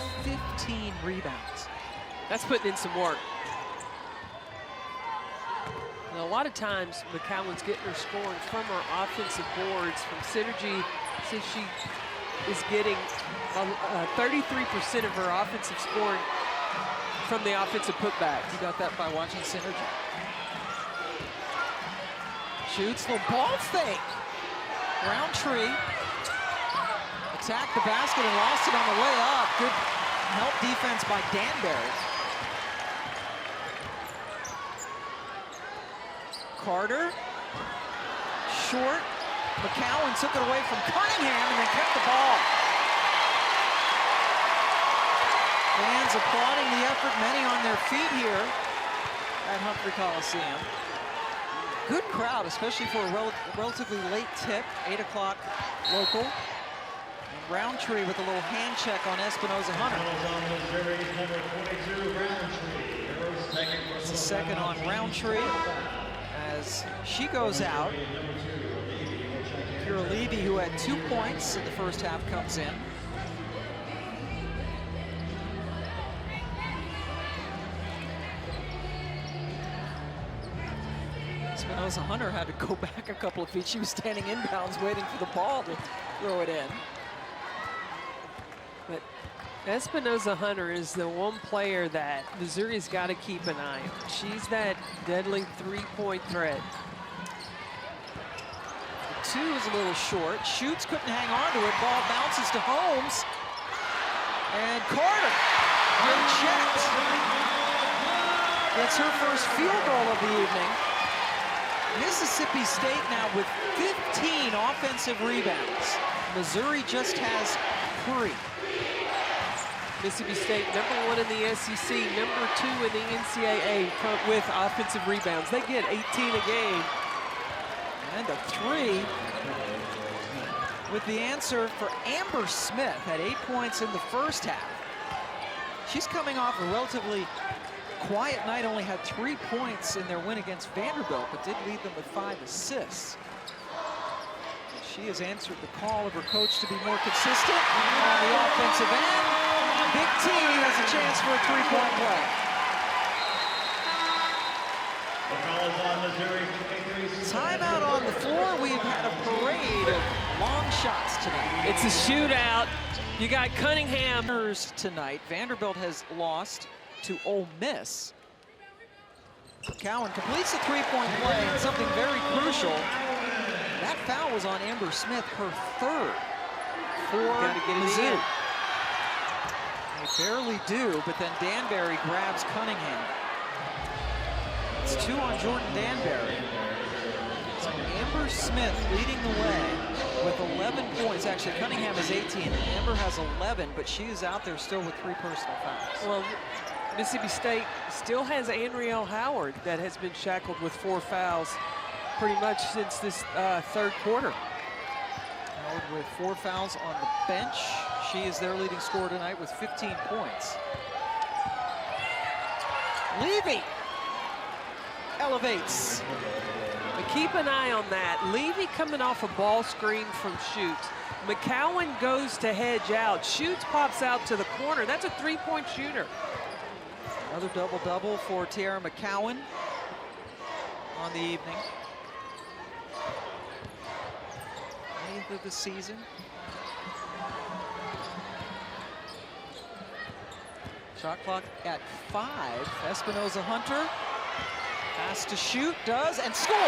[SPEAKER 2] 15 rebounds.
[SPEAKER 1] That's putting in some work. Now, a lot of times, McCowan's getting her scoring from her offensive boards, from synergy, since she is getting 33% of her offensive scoring from the offensive putback.
[SPEAKER 2] You got that by watching synergy. Shoots, little ball fake. Roundtree attacked the basket and lost it on the way up. Good help defense by Danbury. Carter, short. McCowan took it away from Cunningham and then kept the ball. Fans applauding the effort, many on their feet here at Humphrey Coliseum. Good crowd, especially for a relatively late tip, 8 o'clock local. And Roundtree with a little hand check on Espinoza Hunter. It's the 2nd on Roundtree as she goes out. Kira Levy, who had 2 points in the first half, comes in. Espinoza-Hunter had to go back a couple of feet. She was standing inbounds waiting for the ball to throw it in.
[SPEAKER 1] But Espinoza-Hunter is the one player that Missouri's got to keep an eye on. She's that deadly three-point threat.
[SPEAKER 2] The 2 is a little short. Shoots, couldn't hang on to it. Ball bounces to Holmes. And Carter, unchecked, gets her first field goal of the evening. Mississippi State now with 15 offensive rebounds. Missouri just has 3.
[SPEAKER 1] Mississippi State, #1 in the SEC, #2 in the NCAA with offensive rebounds. They get 18 a game.
[SPEAKER 2] And a 3 with the answer for Amber Smith at 8 points in the first half. She's coming off a relatively quiet night, only had 3 points in their win against Vanderbilt, but did lead them with 5 assists. She has answered the call of her coach to be more consistent on the offensive end. Big T has a chance for a 3-point play. Timeout on the floor. We've had a parade of long shots tonight.
[SPEAKER 1] It's a shootout. You got Cunningham
[SPEAKER 2] tonight. Vanderbilt has lost to Ole Miss. McCowan completes the 3-point play, and something very crucial. That foul was on Amber Smith, her 3rd for Mizzou. They barely do, but then Danbury grabs Cunningham. It's 2 on Jordan Danbury. So Amber Smith leading the way with 11 points. Actually, Cunningham is 18. Amber has 11, but she is out there still with 3 personal fouls.
[SPEAKER 1] Well, Mississippi State still has Andrielle Howard that has been shackled with 4 fouls pretty much since this 3rd quarter.
[SPEAKER 2] Howard with 4 fouls on the bench. She is their leading scorer tonight with 15 points. Levy elevates.
[SPEAKER 1] But keep an eye on that. Levy coming off a ball screen from Schutz. McCowan goes to hedge out. Schutz pops out to the corner. That's a 3-point shooter.
[SPEAKER 2] Another double-double for Tiara McCowan on the evening. 8th of the season. Shot clock at 5. Espinoza-Hunter has to shoot, does, and scores.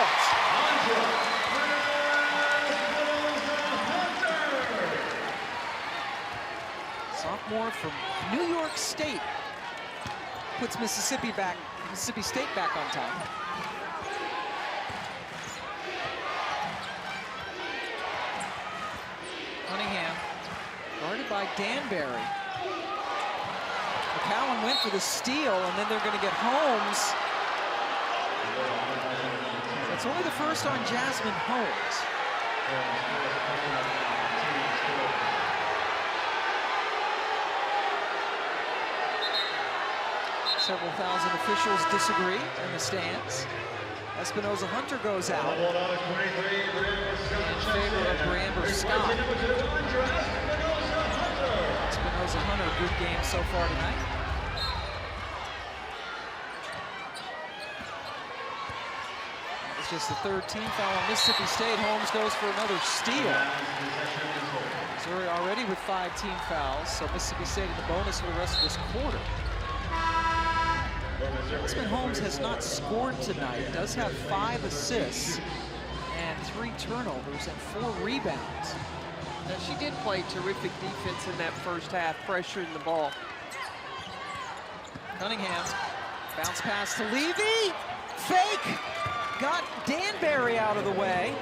[SPEAKER 2] Sophomore from New York State puts Mississippi State back on top. Cunningham guarded by Danbury. McCowan went for the steal, and then they're going to get Holmes. That's only the first on Jasmine Holmes. Several thousand officials disagree in the stands. Espinoza-Hunter goes out in favor of Amber Scott. Espinoza-Hunter, good game so far tonight. It's just the 3rd team foul on Mississippi State. Holmes goes for another steal. Missouri already with 5 team fouls, so Mississippi State in the bonus for the rest of this quarter. Jasmine Holmes has not scored tonight, does have 5 assists and 3 turnovers and 4 rebounds.
[SPEAKER 1] Now, she did play terrific defense in that first half, pressuring the ball.
[SPEAKER 2] Cunningham, bounce pass to Levy, fake, got Danbury out of the way.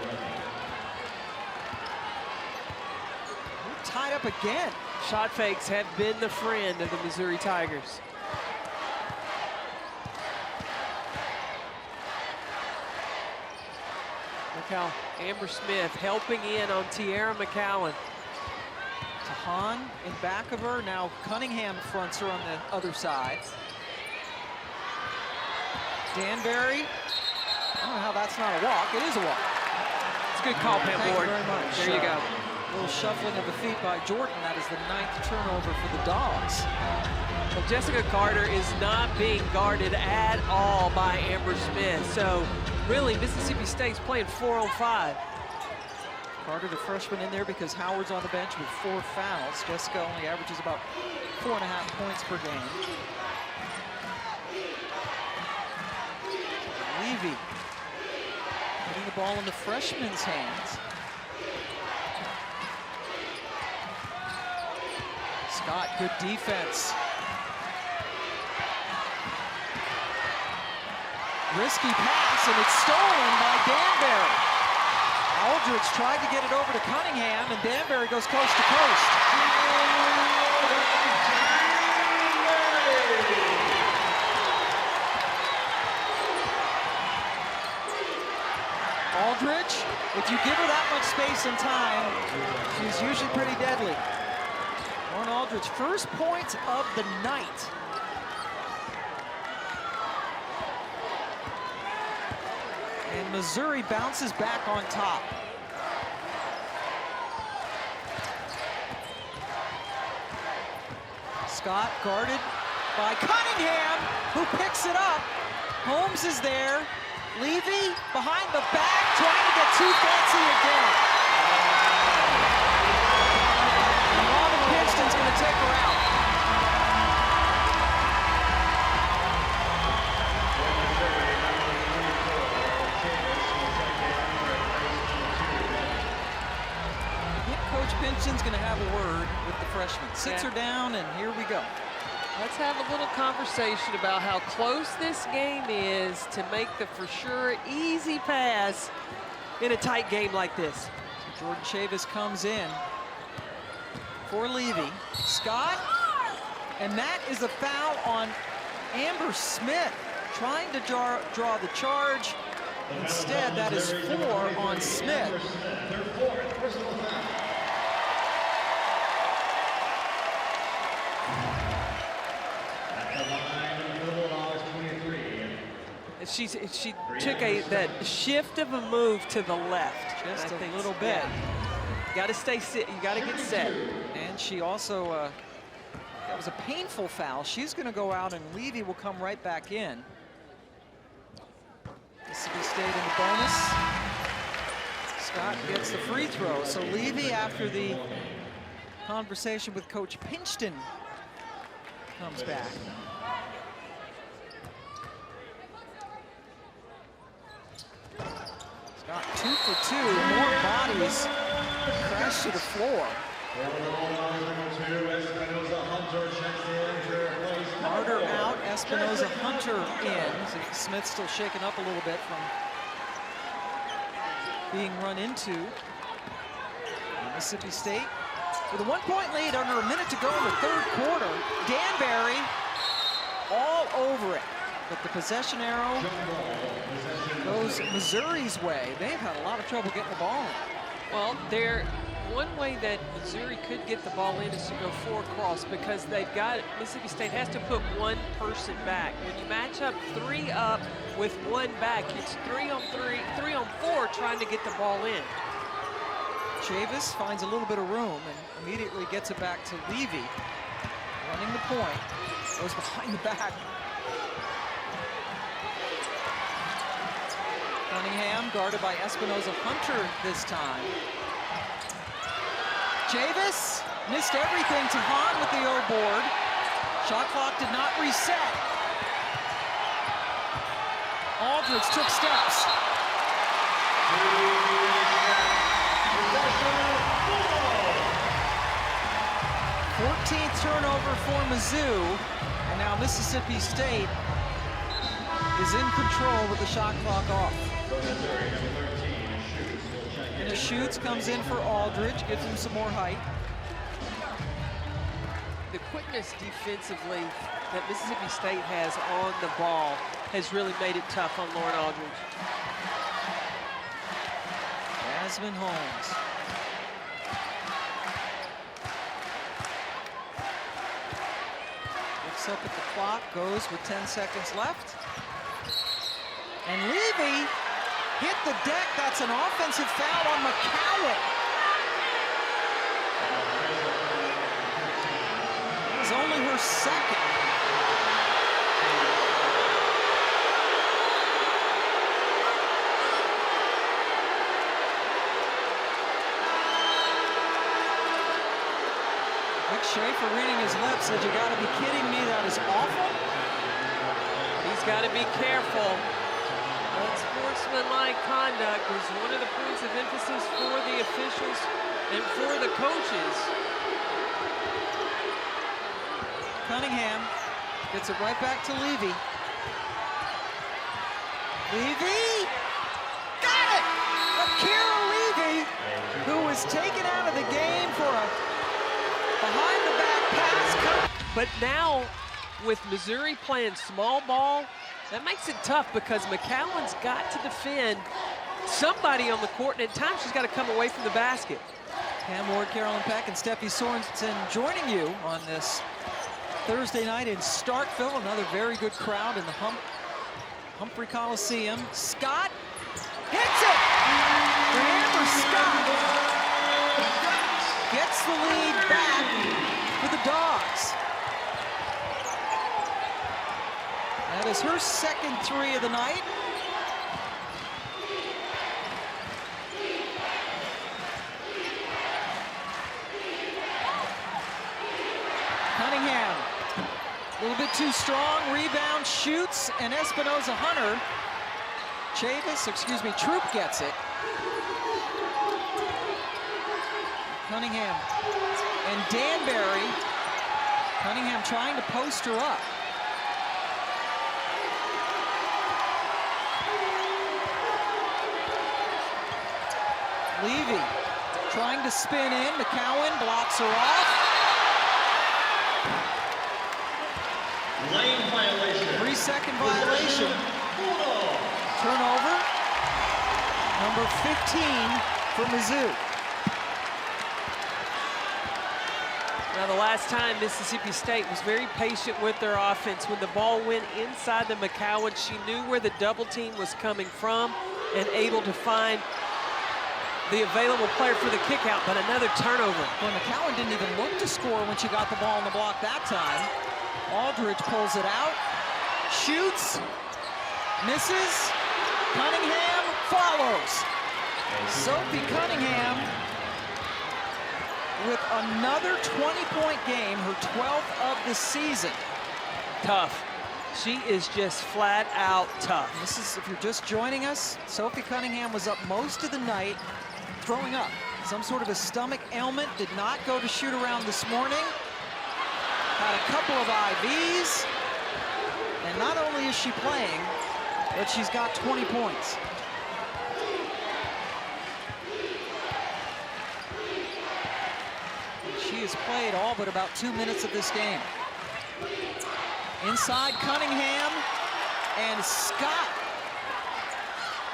[SPEAKER 2] We're tied up again.
[SPEAKER 1] Shot fakes have been the friend of the Missouri Tigers. Look how Amber Smith helping in on Tiara McCowan.
[SPEAKER 2] Tahan in back of her. Now Cunningham fronts her on the other side. Danbury. I don't know how that's not a walk. It is a walk.
[SPEAKER 1] It's a good call, Pam
[SPEAKER 2] Thank
[SPEAKER 1] Ward.
[SPEAKER 2] you very much.
[SPEAKER 1] There you go.
[SPEAKER 2] A little shuffling of the feet by Jordan. That is the 9th turnover for the Dogs.
[SPEAKER 1] Well, Jessica Carter is not being guarded at all by Amber Smith. So Really, Mississippi State's playing 4-on-5.
[SPEAKER 2] Carter, the freshman, in there because Howard's on the bench with 4 fouls. Jessica only averages about 4.5 points per game. Levy putting the ball in the freshman's hands. Scott, good defense. Risky pass, and it's stolen by Danbury. Aldridge tried to get it over to Cunningham, and Danbury goes coast to coast. Aldridge, if you give her that much space and time, she's usually pretty deadly. Lauren Aldridge, first points of the night. And Missouri bounces back on top. Scott guarded by Cunningham, who picks it up. Holmes is there. Levy behind the back, trying to get too fancy again. And Robin Pinkston's going to take her out. Coach Pinkston's going to have a word with the freshman. Sits her down, and here we go.
[SPEAKER 1] Let's have a little conversation about how close this game is to make the for sure easy pass in a tight game like this.
[SPEAKER 2] So Jordan Chavis comes in for Levy. Scott, and that is a foul on Amber Smith, trying to draw the charge. Instead, that is 4 on Smith.
[SPEAKER 1] She took that shift of a move to the left.
[SPEAKER 2] Just a little bit.
[SPEAKER 1] You got to stay sit. You got to get set.
[SPEAKER 2] And she also, that was a painful foul. She's going to go out, and Levy will come right back in. Mississippi State in the bonus. Scott gets the free throw. So Levy, after the conversation with Coach Pinkston, comes back. Scott 2 for 2, more bodies crash to the floor. Carter out, Espinoza Hunter in. Smith still shaken up a little bit from being run into. Mississippi State with a 1-point lead under a minute to go in the third quarter. Danbury all over it, but the possession arrow goes Missouri's way. They've had a lot of trouble getting the ball in.
[SPEAKER 1] Well, one way that Missouri could get the ball in is to go 4 across, because they've got, Mississippi State has to put 1 person back. When you match up 3 up with 1 back, it's 3 on 3, 3 on 4 trying to get the ball in.
[SPEAKER 2] Chavis finds a little bit of room and immediately gets it back to Levy. Running the point, goes behind the back. Cunningham guarded by Espinoza Hunter this time. Chavis missed everything. Tahan with the O board. Shot clock did not reset. Aldridge took steps. 14th turnover for Mizzou, and now Mississippi State is in control with the shot clock off. And Shoots comes in for Aldridge, gives him some more height.
[SPEAKER 1] The quickness defensively that Mississippi State has on the ball has really made it tough on Lauren Aldridge.
[SPEAKER 2] Jasmine Holmes. Looks up at the clock, goes with 10 seconds left. And Levy hit the deck. That's an offensive foul on McCowan. It was only her second. Vic Schaefer reading his lips said, "You gotta be kidding me, that is awful."
[SPEAKER 1] He's got to be careful. Unsportsmanlike conduct was one of the points of emphasis for the officials and for the coaches.
[SPEAKER 2] Cunningham gets it right back to Levy. Levy! Got it! Akira Levy, who was taken out of the game for a behind-the-back pass.
[SPEAKER 1] But now, with Missouri playing small ball, that makes it tough because McCowan's got to defend somebody on the court, and at times she's got to come away from the basket.
[SPEAKER 2] Pam Ward, Carolyn Peck, and Steffi Sorensen joining you on this Thursday night in Starkville. Another very good crowd in the Humphrey Coliseum. Scott hits it! The Hammer Scott gets the lead back for the Dogs. That is her second three of the night. Cunningham, a little bit too strong, rebound, shoots, and Espinoza Hunter. Troop gets it. Cunningham and Danbury. Cunningham trying to post her up. Levy trying to spin in. McCowan blocks her off.
[SPEAKER 4] Lane violation.
[SPEAKER 2] 3-second violation. Turnover. Number 15 for Mizzou.
[SPEAKER 1] Now, the last time Mississippi State was very patient with their offense. When the ball went inside the McCowan, she knew where the double team was coming from and able to find the available player for the kick out, but another turnover.
[SPEAKER 2] Well, McCowan didn't even look to score when she got the ball on the block that time. Aldridge pulls it out, shoots, misses. Cunningham follows. Sophie Cunningham with another 20-point game, her 12th of the season.
[SPEAKER 1] Tough. She is just flat out tough.
[SPEAKER 2] This is, if you're just joining us, Sophie Cunningham was up most of the night throwing up. Some sort of a stomach ailment, did not go to shoot around this morning. Had a couple of IVs. And not only is she playing, but she's got 20 points. And she has played all but about 2 minutes of this game. Inside Cunningham, and Scott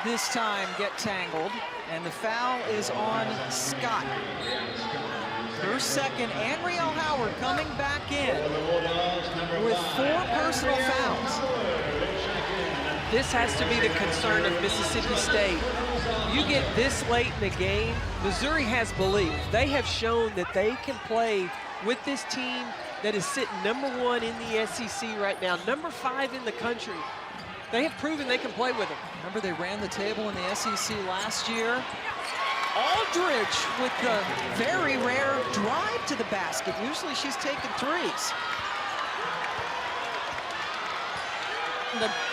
[SPEAKER 2] this time get tangled, and the foul is on Scott. Her second, and Riel Howard coming back in with 4 personal fouls.
[SPEAKER 1] This has to be the concern of Mississippi State. You get this late in the game, Missouri has belief. They have shown that they can play with this team that is sitting #1 in the SEC right now, #5 in the country. They have proven they can play with them.
[SPEAKER 2] Remember, they ran the table in the SEC last year. Aldridge with the very rare drive to the basket. Usually she's taking threes.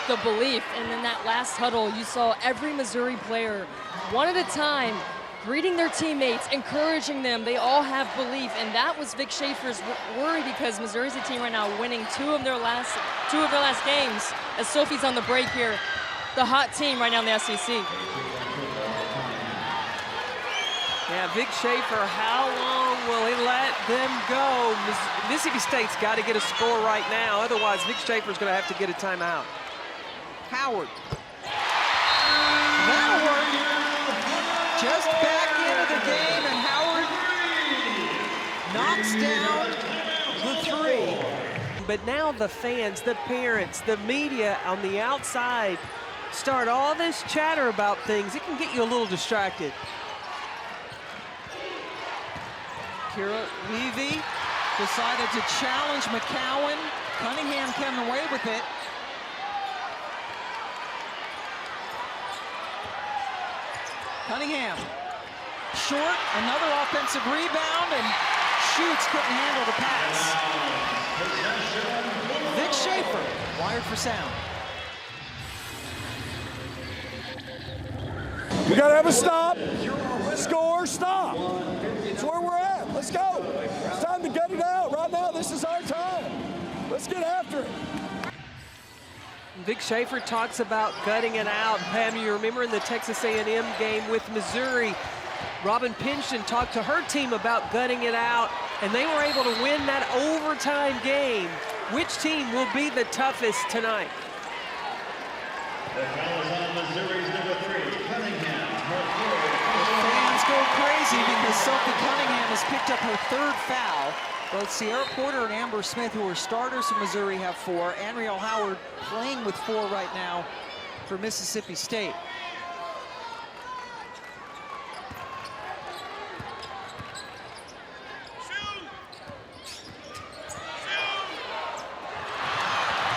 [SPEAKER 3] The belief, and in that last huddle, you saw every Missouri player, one at a time, greeting their teammates, encouraging them. They all have belief, and that was Vic Schaefer's worry, because Missouri's a team right now winning two of their last games. As Sophie's on the break here, the hot team right now in the SEC.
[SPEAKER 1] Yeah, Vic Schaefer, how long will he let them go? Mississippi State's got to get a score right now. Otherwise, Vic Schaefer's going to have to get a timeout.
[SPEAKER 2] Howard. That'll work. Just back into the game, and Howard knocks down the 3.
[SPEAKER 1] But now the fans, the parents, the media on the outside start all this chatter about things. It can get you a little distracted.
[SPEAKER 2] Kira Levy decided to challenge McCowan. Cunningham came away with it. Cunningham, short, another offensive rebound, and Schutz couldn't handle the pass. Vic Schaefer wired for sound.
[SPEAKER 5] We got to have a stop. Score, stop. It's where we're at. Let's go. It's time to gut it out. Right now, this is our time. Let's get after it.
[SPEAKER 1] Vic Schaefer talks about gutting it out. Pam, you remember in the Texas A&M game with Missouri, Robin Pinston talked to her team about gutting it out, and they were able to win that overtime game. Which team will be the toughest tonight?
[SPEAKER 4] The foul is on Missouri's number 3, Cunningham.
[SPEAKER 2] Fans go crazy because Sophie Cunningham has picked up her 3rd foul. Both Sierra Porter and Amber Smith, who are starters for Missouri, have 4. Anriel Howard playing with 4 right now for Mississippi State.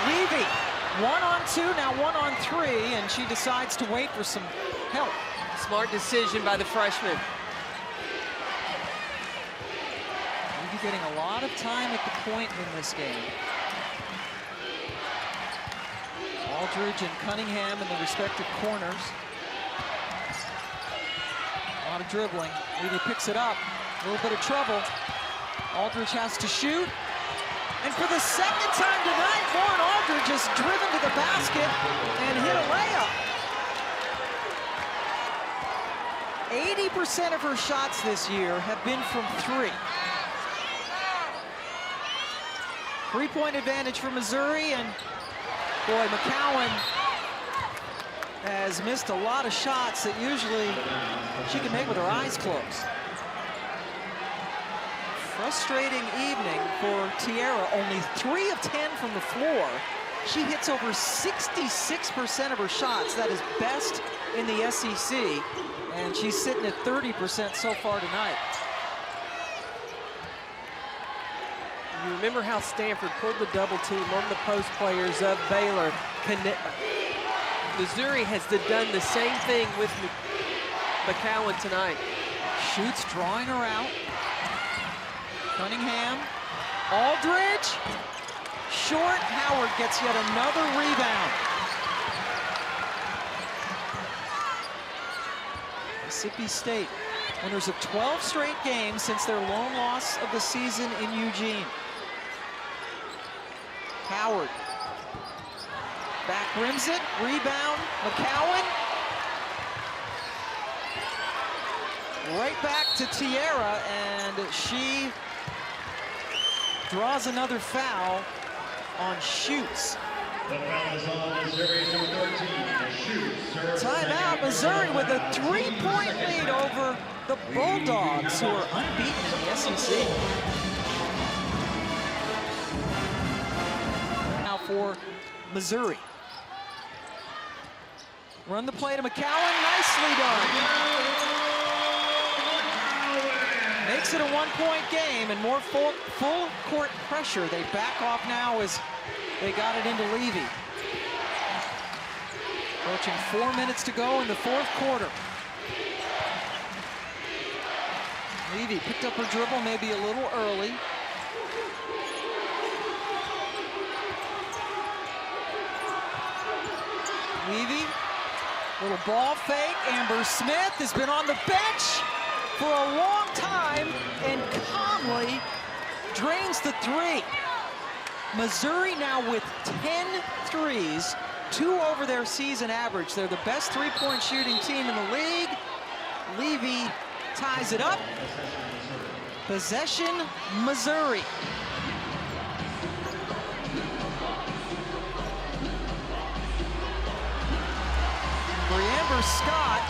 [SPEAKER 2] Levy, 1-on-2, now 1-on-3, and she decides to wait for some help.
[SPEAKER 1] Smart decision by the freshman.
[SPEAKER 2] Levy getting a lot of time at the point in this game. Aldridge and Cunningham in the respective corners. A lot of dribbling. Levy picks it up. A little bit of trouble. Aldridge has to shoot. And for the 2nd time tonight, Lauren Aldridge has driven to the basket and hit a layup. 80% of her shots this year have been from 3. 3-point advantage for Missouri, and boy, McCowan has missed a lot of shots that usually she can make with her eyes closed. Frustrating evening for Tierra, only 3 of 10 from the floor. She hits over 66% of her shots. That is best in the SEC, and she's sitting at 30% so far tonight.
[SPEAKER 1] You remember how Stanford pulled the double team on the post players of Baylor. Missouri has done the same thing with McCowan tonight.
[SPEAKER 2] Schutz drawing her out. Cunningham, Aldridge, short. Howard gets yet another rebound. Mississippi State, winners of 12 straight games since their lone loss of the season in Eugene. Howard, back rims it, rebound, McCowan. Right back to Tierra, and she draws another foul on Schutz.
[SPEAKER 4] The foul is on Missouri's number 13, Schutz.
[SPEAKER 2] Timeout, Missouri with a 3-point lead over the Bulldogs, who are unbeaten in the SEC. Now for Missouri. Run the play to McCowan, nicely done. Makes it a 1-point game and more full court pressure. They back off now as they got it into Levy. Approaching 4 minutes to go in the 4th quarter. Levy picked up her dribble maybe a little early. Levy, little ball fake. Amber Smith has been on the bench for a long time and calmly drains the 3. Missouri now with 10 threes, 2 over their season average. They're the best 3-point shooting team in the league. Levy ties it up. Possession, Missouri. Breamber Scott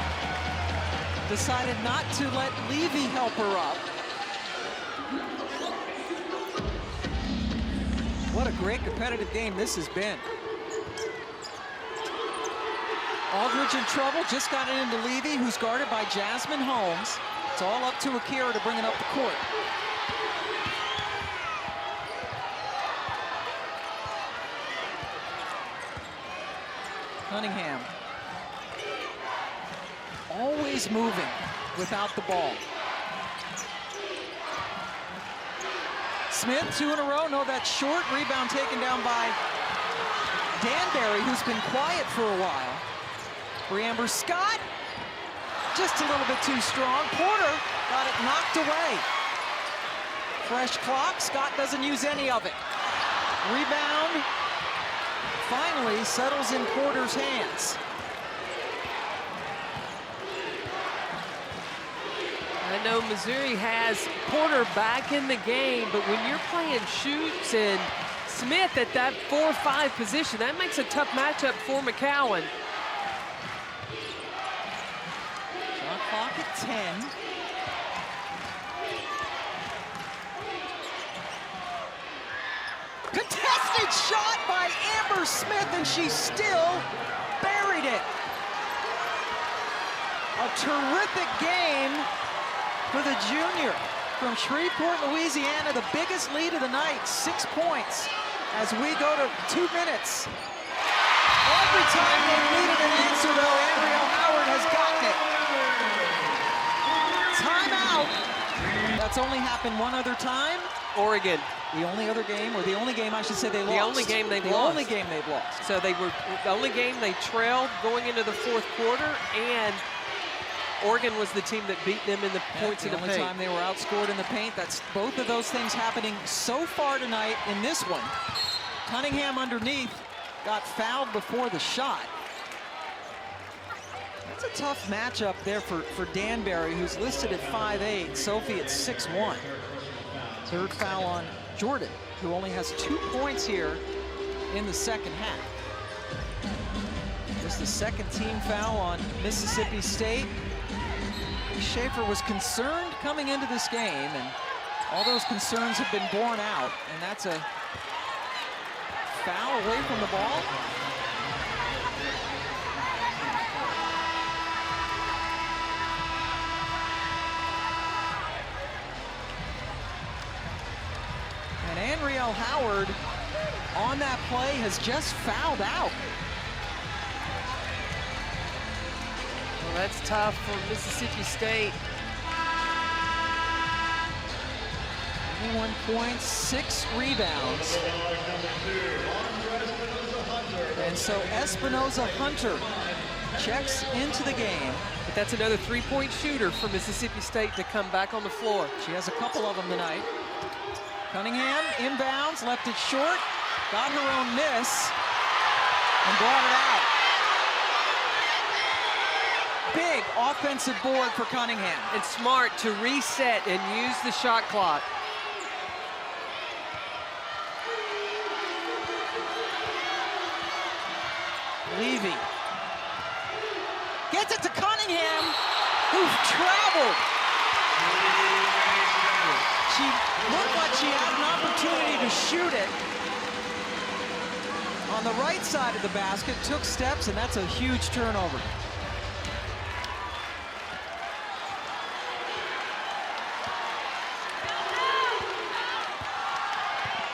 [SPEAKER 2] decided not to let Levy help her up. What a great competitive game this has been. Aldridge in trouble, just got it into Levy, who's guarded by Jasmine Holmes. It's all up to Akira to bring it up the court. Cunningham. Always moving without the ball. Smith, 2 in a row. No, that's short. Rebound taken down by Danbury, who's been quiet for a while. Amber Scott, just a little bit too strong. Porter got it knocked away. Fresh clock. Scott doesn't use any of it. Rebound finally settles in Porter's hands.
[SPEAKER 1] I know Missouri has Porter back in the game, but when you're playing Schutz and Smith at that 4-5 position, that makes a tough matchup for McCowan.
[SPEAKER 2] Shot clock at 10. Contested shot by Amber Smith, and she still buried it. A terrific game for the junior from Shreveport, Louisiana. The biggest lead of the night, 6 points, as we go to 2 minutes. Every time they've needed an answer, though, Andrea Howard has gotten it. Timeout. That's only happened one other time.
[SPEAKER 1] Oregon.
[SPEAKER 2] The only other game, or the only game I should say they lost.
[SPEAKER 1] The only game they've lost.
[SPEAKER 2] The only game they've lost.
[SPEAKER 1] So they were the only game they trailed going into the 4th quarter, and Oregon was the team that beat them in the points in the paint.
[SPEAKER 2] The only time they were outscored in the paint. That's both of those things happening so far tonight in this one. Cunningham underneath got fouled before the shot. That's a tough matchup there for Danbury, who's listed at 5'8", Sophie at 6'1". Third foul on Jordan, who only has 2 points here in the second half. Just the second team foul on Mississippi State. Schaefer was concerned coming into this game, and all those concerns have been borne out, and that's a foul away from the ball. And Andrea Howard on that play has just fouled out.
[SPEAKER 1] Well, that's tough for Mississippi State.
[SPEAKER 2] 21 points, 6 rebounds. And so Espinoza Hunter checks into the game.
[SPEAKER 1] But that's another 3-point shooter for Mississippi State to come back on the floor.
[SPEAKER 2] She has a couple of them tonight. Cunningham inbounds, left it short, got her own miss, and brought it out. Big offensive board for Cunningham.
[SPEAKER 1] And smart to reset and use the shot clock.
[SPEAKER 2] Levy gets it to Cunningham, who's traveled. She looked like she had an opportunity to shoot it on the right side of the basket, took steps, and that's a huge turnover.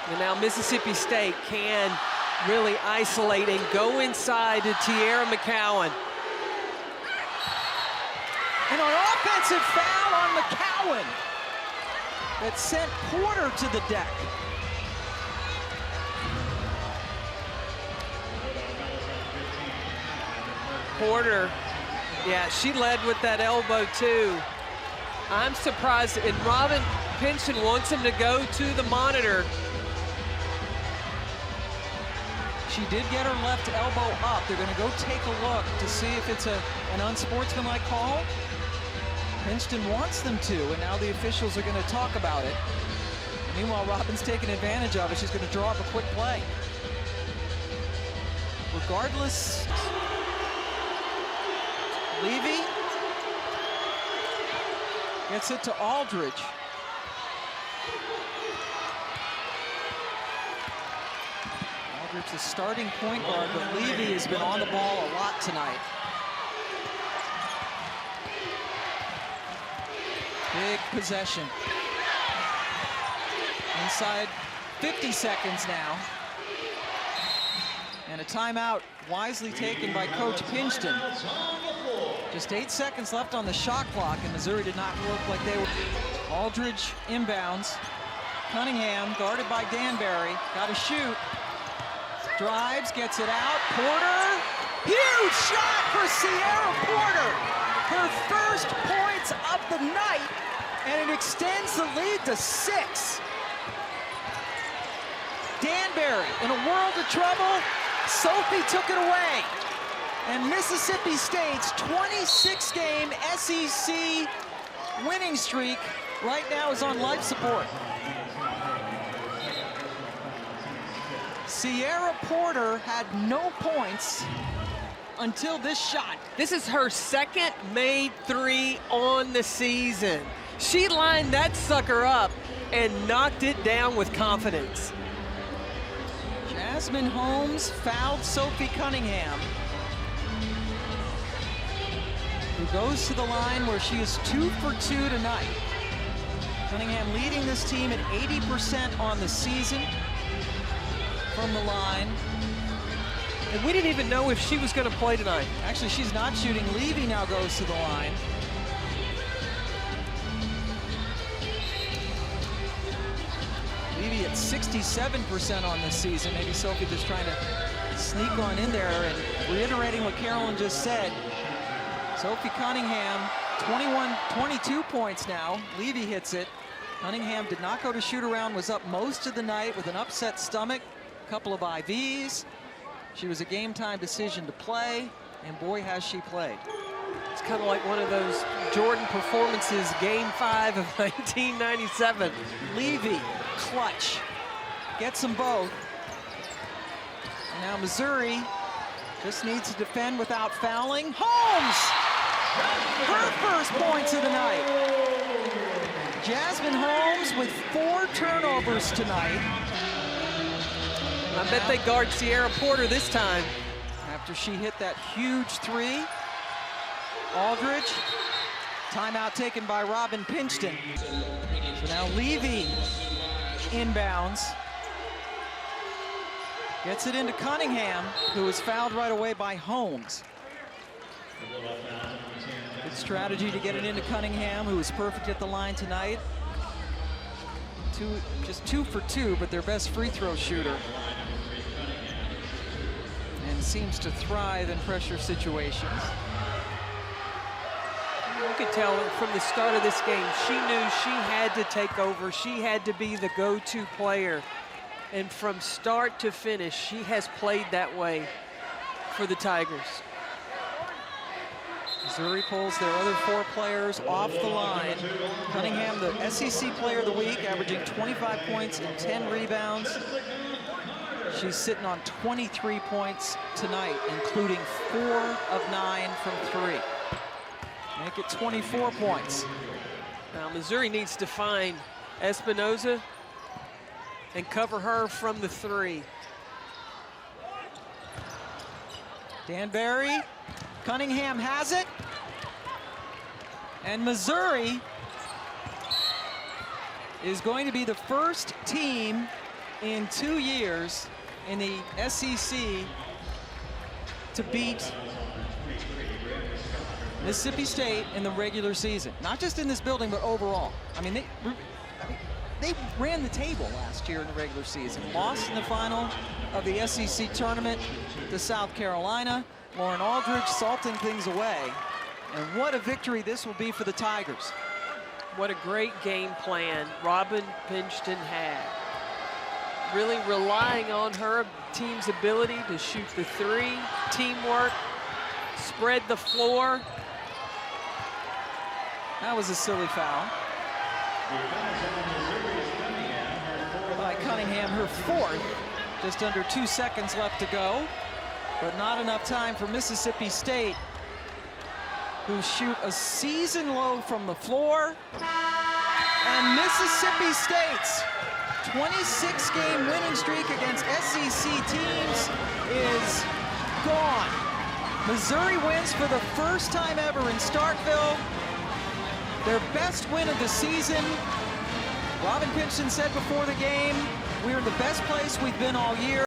[SPEAKER 1] And now Mississippi State can really isolate and go inside to Tierra McCowan.
[SPEAKER 2] And an offensive foul on McCowan that sent Porter to the deck.
[SPEAKER 1] Porter, yeah, she led with that elbow too. I'm surprised, and Robin Pinson wants him to go to the monitor.
[SPEAKER 2] She did get her left elbow up. They're going to go take a look to see if it's an unsportsmanlike call. Pinson wants them to, and now the officials are going to talk about it. Meanwhile, Robin's taking advantage of it. She's going to draw up a quick play. Regardless, Levy gets it to Aldridge. Aldridge, the starting point guard, but Levy has been on the ball a lot tonight. Big possession. Inside 50 seconds now. And a timeout wisely taken by Coach Pinson. Just 8 seconds left on the shot clock, and Missouri did not look like they were. Aldridge inbounds. Cunningham, guarded by Danbury, got to shoot. Drives, gets it out. Porter, huge shot for Sierra Porter. Her first points of the night, and it extends the lead to 6. Danbury in a world of trouble. Sophie took it away. And Mississippi State's 26-game SEC winning streak right now is on life support. Sierra Porter had no points until this shot.
[SPEAKER 1] This is her second made 3 on the season. She lined that sucker up and knocked it down with confidence.
[SPEAKER 2] Jasmine Holmes fouled Sophie Cunningham, who goes to the line where she is 2 for 2 tonight. Cunningham leading this team at 80% on the season from the line.
[SPEAKER 1] And we didn't even know if she was going to play tonight.
[SPEAKER 2] Actually, she's not shooting. Levy now goes to the line. Levy at 67% on this season. Maybe Sophie just trying to sneak on in there, and reiterating what Carolyn just said. Sophie Cunningham, 22 points now. Levy hits it. Cunningham did not go to shoot around, was up most of the night with an upset stomach, a couple of IVs. She was a game time decision to play, and boy, has she played.
[SPEAKER 1] It's kind of like one of those Jordan performances, Game 5 of 1997.
[SPEAKER 2] Levy, clutch, gets them both. And now Missouri just needs to defend without fouling. Holmes, her first points of the night. Jasmine Holmes with 4 turnovers tonight.
[SPEAKER 1] I bet they guard Sierra Porter this time.
[SPEAKER 2] After she hit that huge 3. Aldridge, timeout taken by Robin Pinchton. So now Levy inbounds. Gets it into Cunningham, who is fouled right away by Holmes. Good strategy to get it into Cunningham, who is perfect at the line tonight. Just 2 for 2, but their best free throw shooter. And seems to thrive in pressure situations.
[SPEAKER 1] You could tell from the start of this game, she knew she had to take over. She had to be the go-to player. And from start to finish, she has played that way for the Tigers.
[SPEAKER 2] Missouri pulls their other 4 players off the line. Cunningham, the SEC Player of the Week, averaging 25 points and 10 rebounds. She's sitting on 23 points tonight, including 4 of 9 from 3. Make it 24 points.
[SPEAKER 1] Now Missouri needs to find Espinoza and cover her from the 3.
[SPEAKER 2] Danbury, Cunningham has it. And Missouri is going to be the first team in 2 years in the SEC to beat Mississippi State in the regular season. Not just in this building, but overall. I mean, they ran the table last year in the regular season. Lost in the final of the SEC tournament to South Carolina. Lauren Aldridge salting things away. And what a victory this will be for the Tigers.
[SPEAKER 1] What a great game plan Robin Pinchton had. Really relying on her team's ability to shoot the 3, teamwork, spread the floor.
[SPEAKER 2] That was a silly foul by Cunningham, her 4th. Just under 2 seconds left to go, but not enough time for Mississippi State, who shoot a season low from the floor. And Mississippi State's 26-game winning streak against SEC teams is gone. Missouri wins for the first time ever in Starkville. Their best win of the season. Robin Pinchton said before the game, "We're in the best place we've been all year."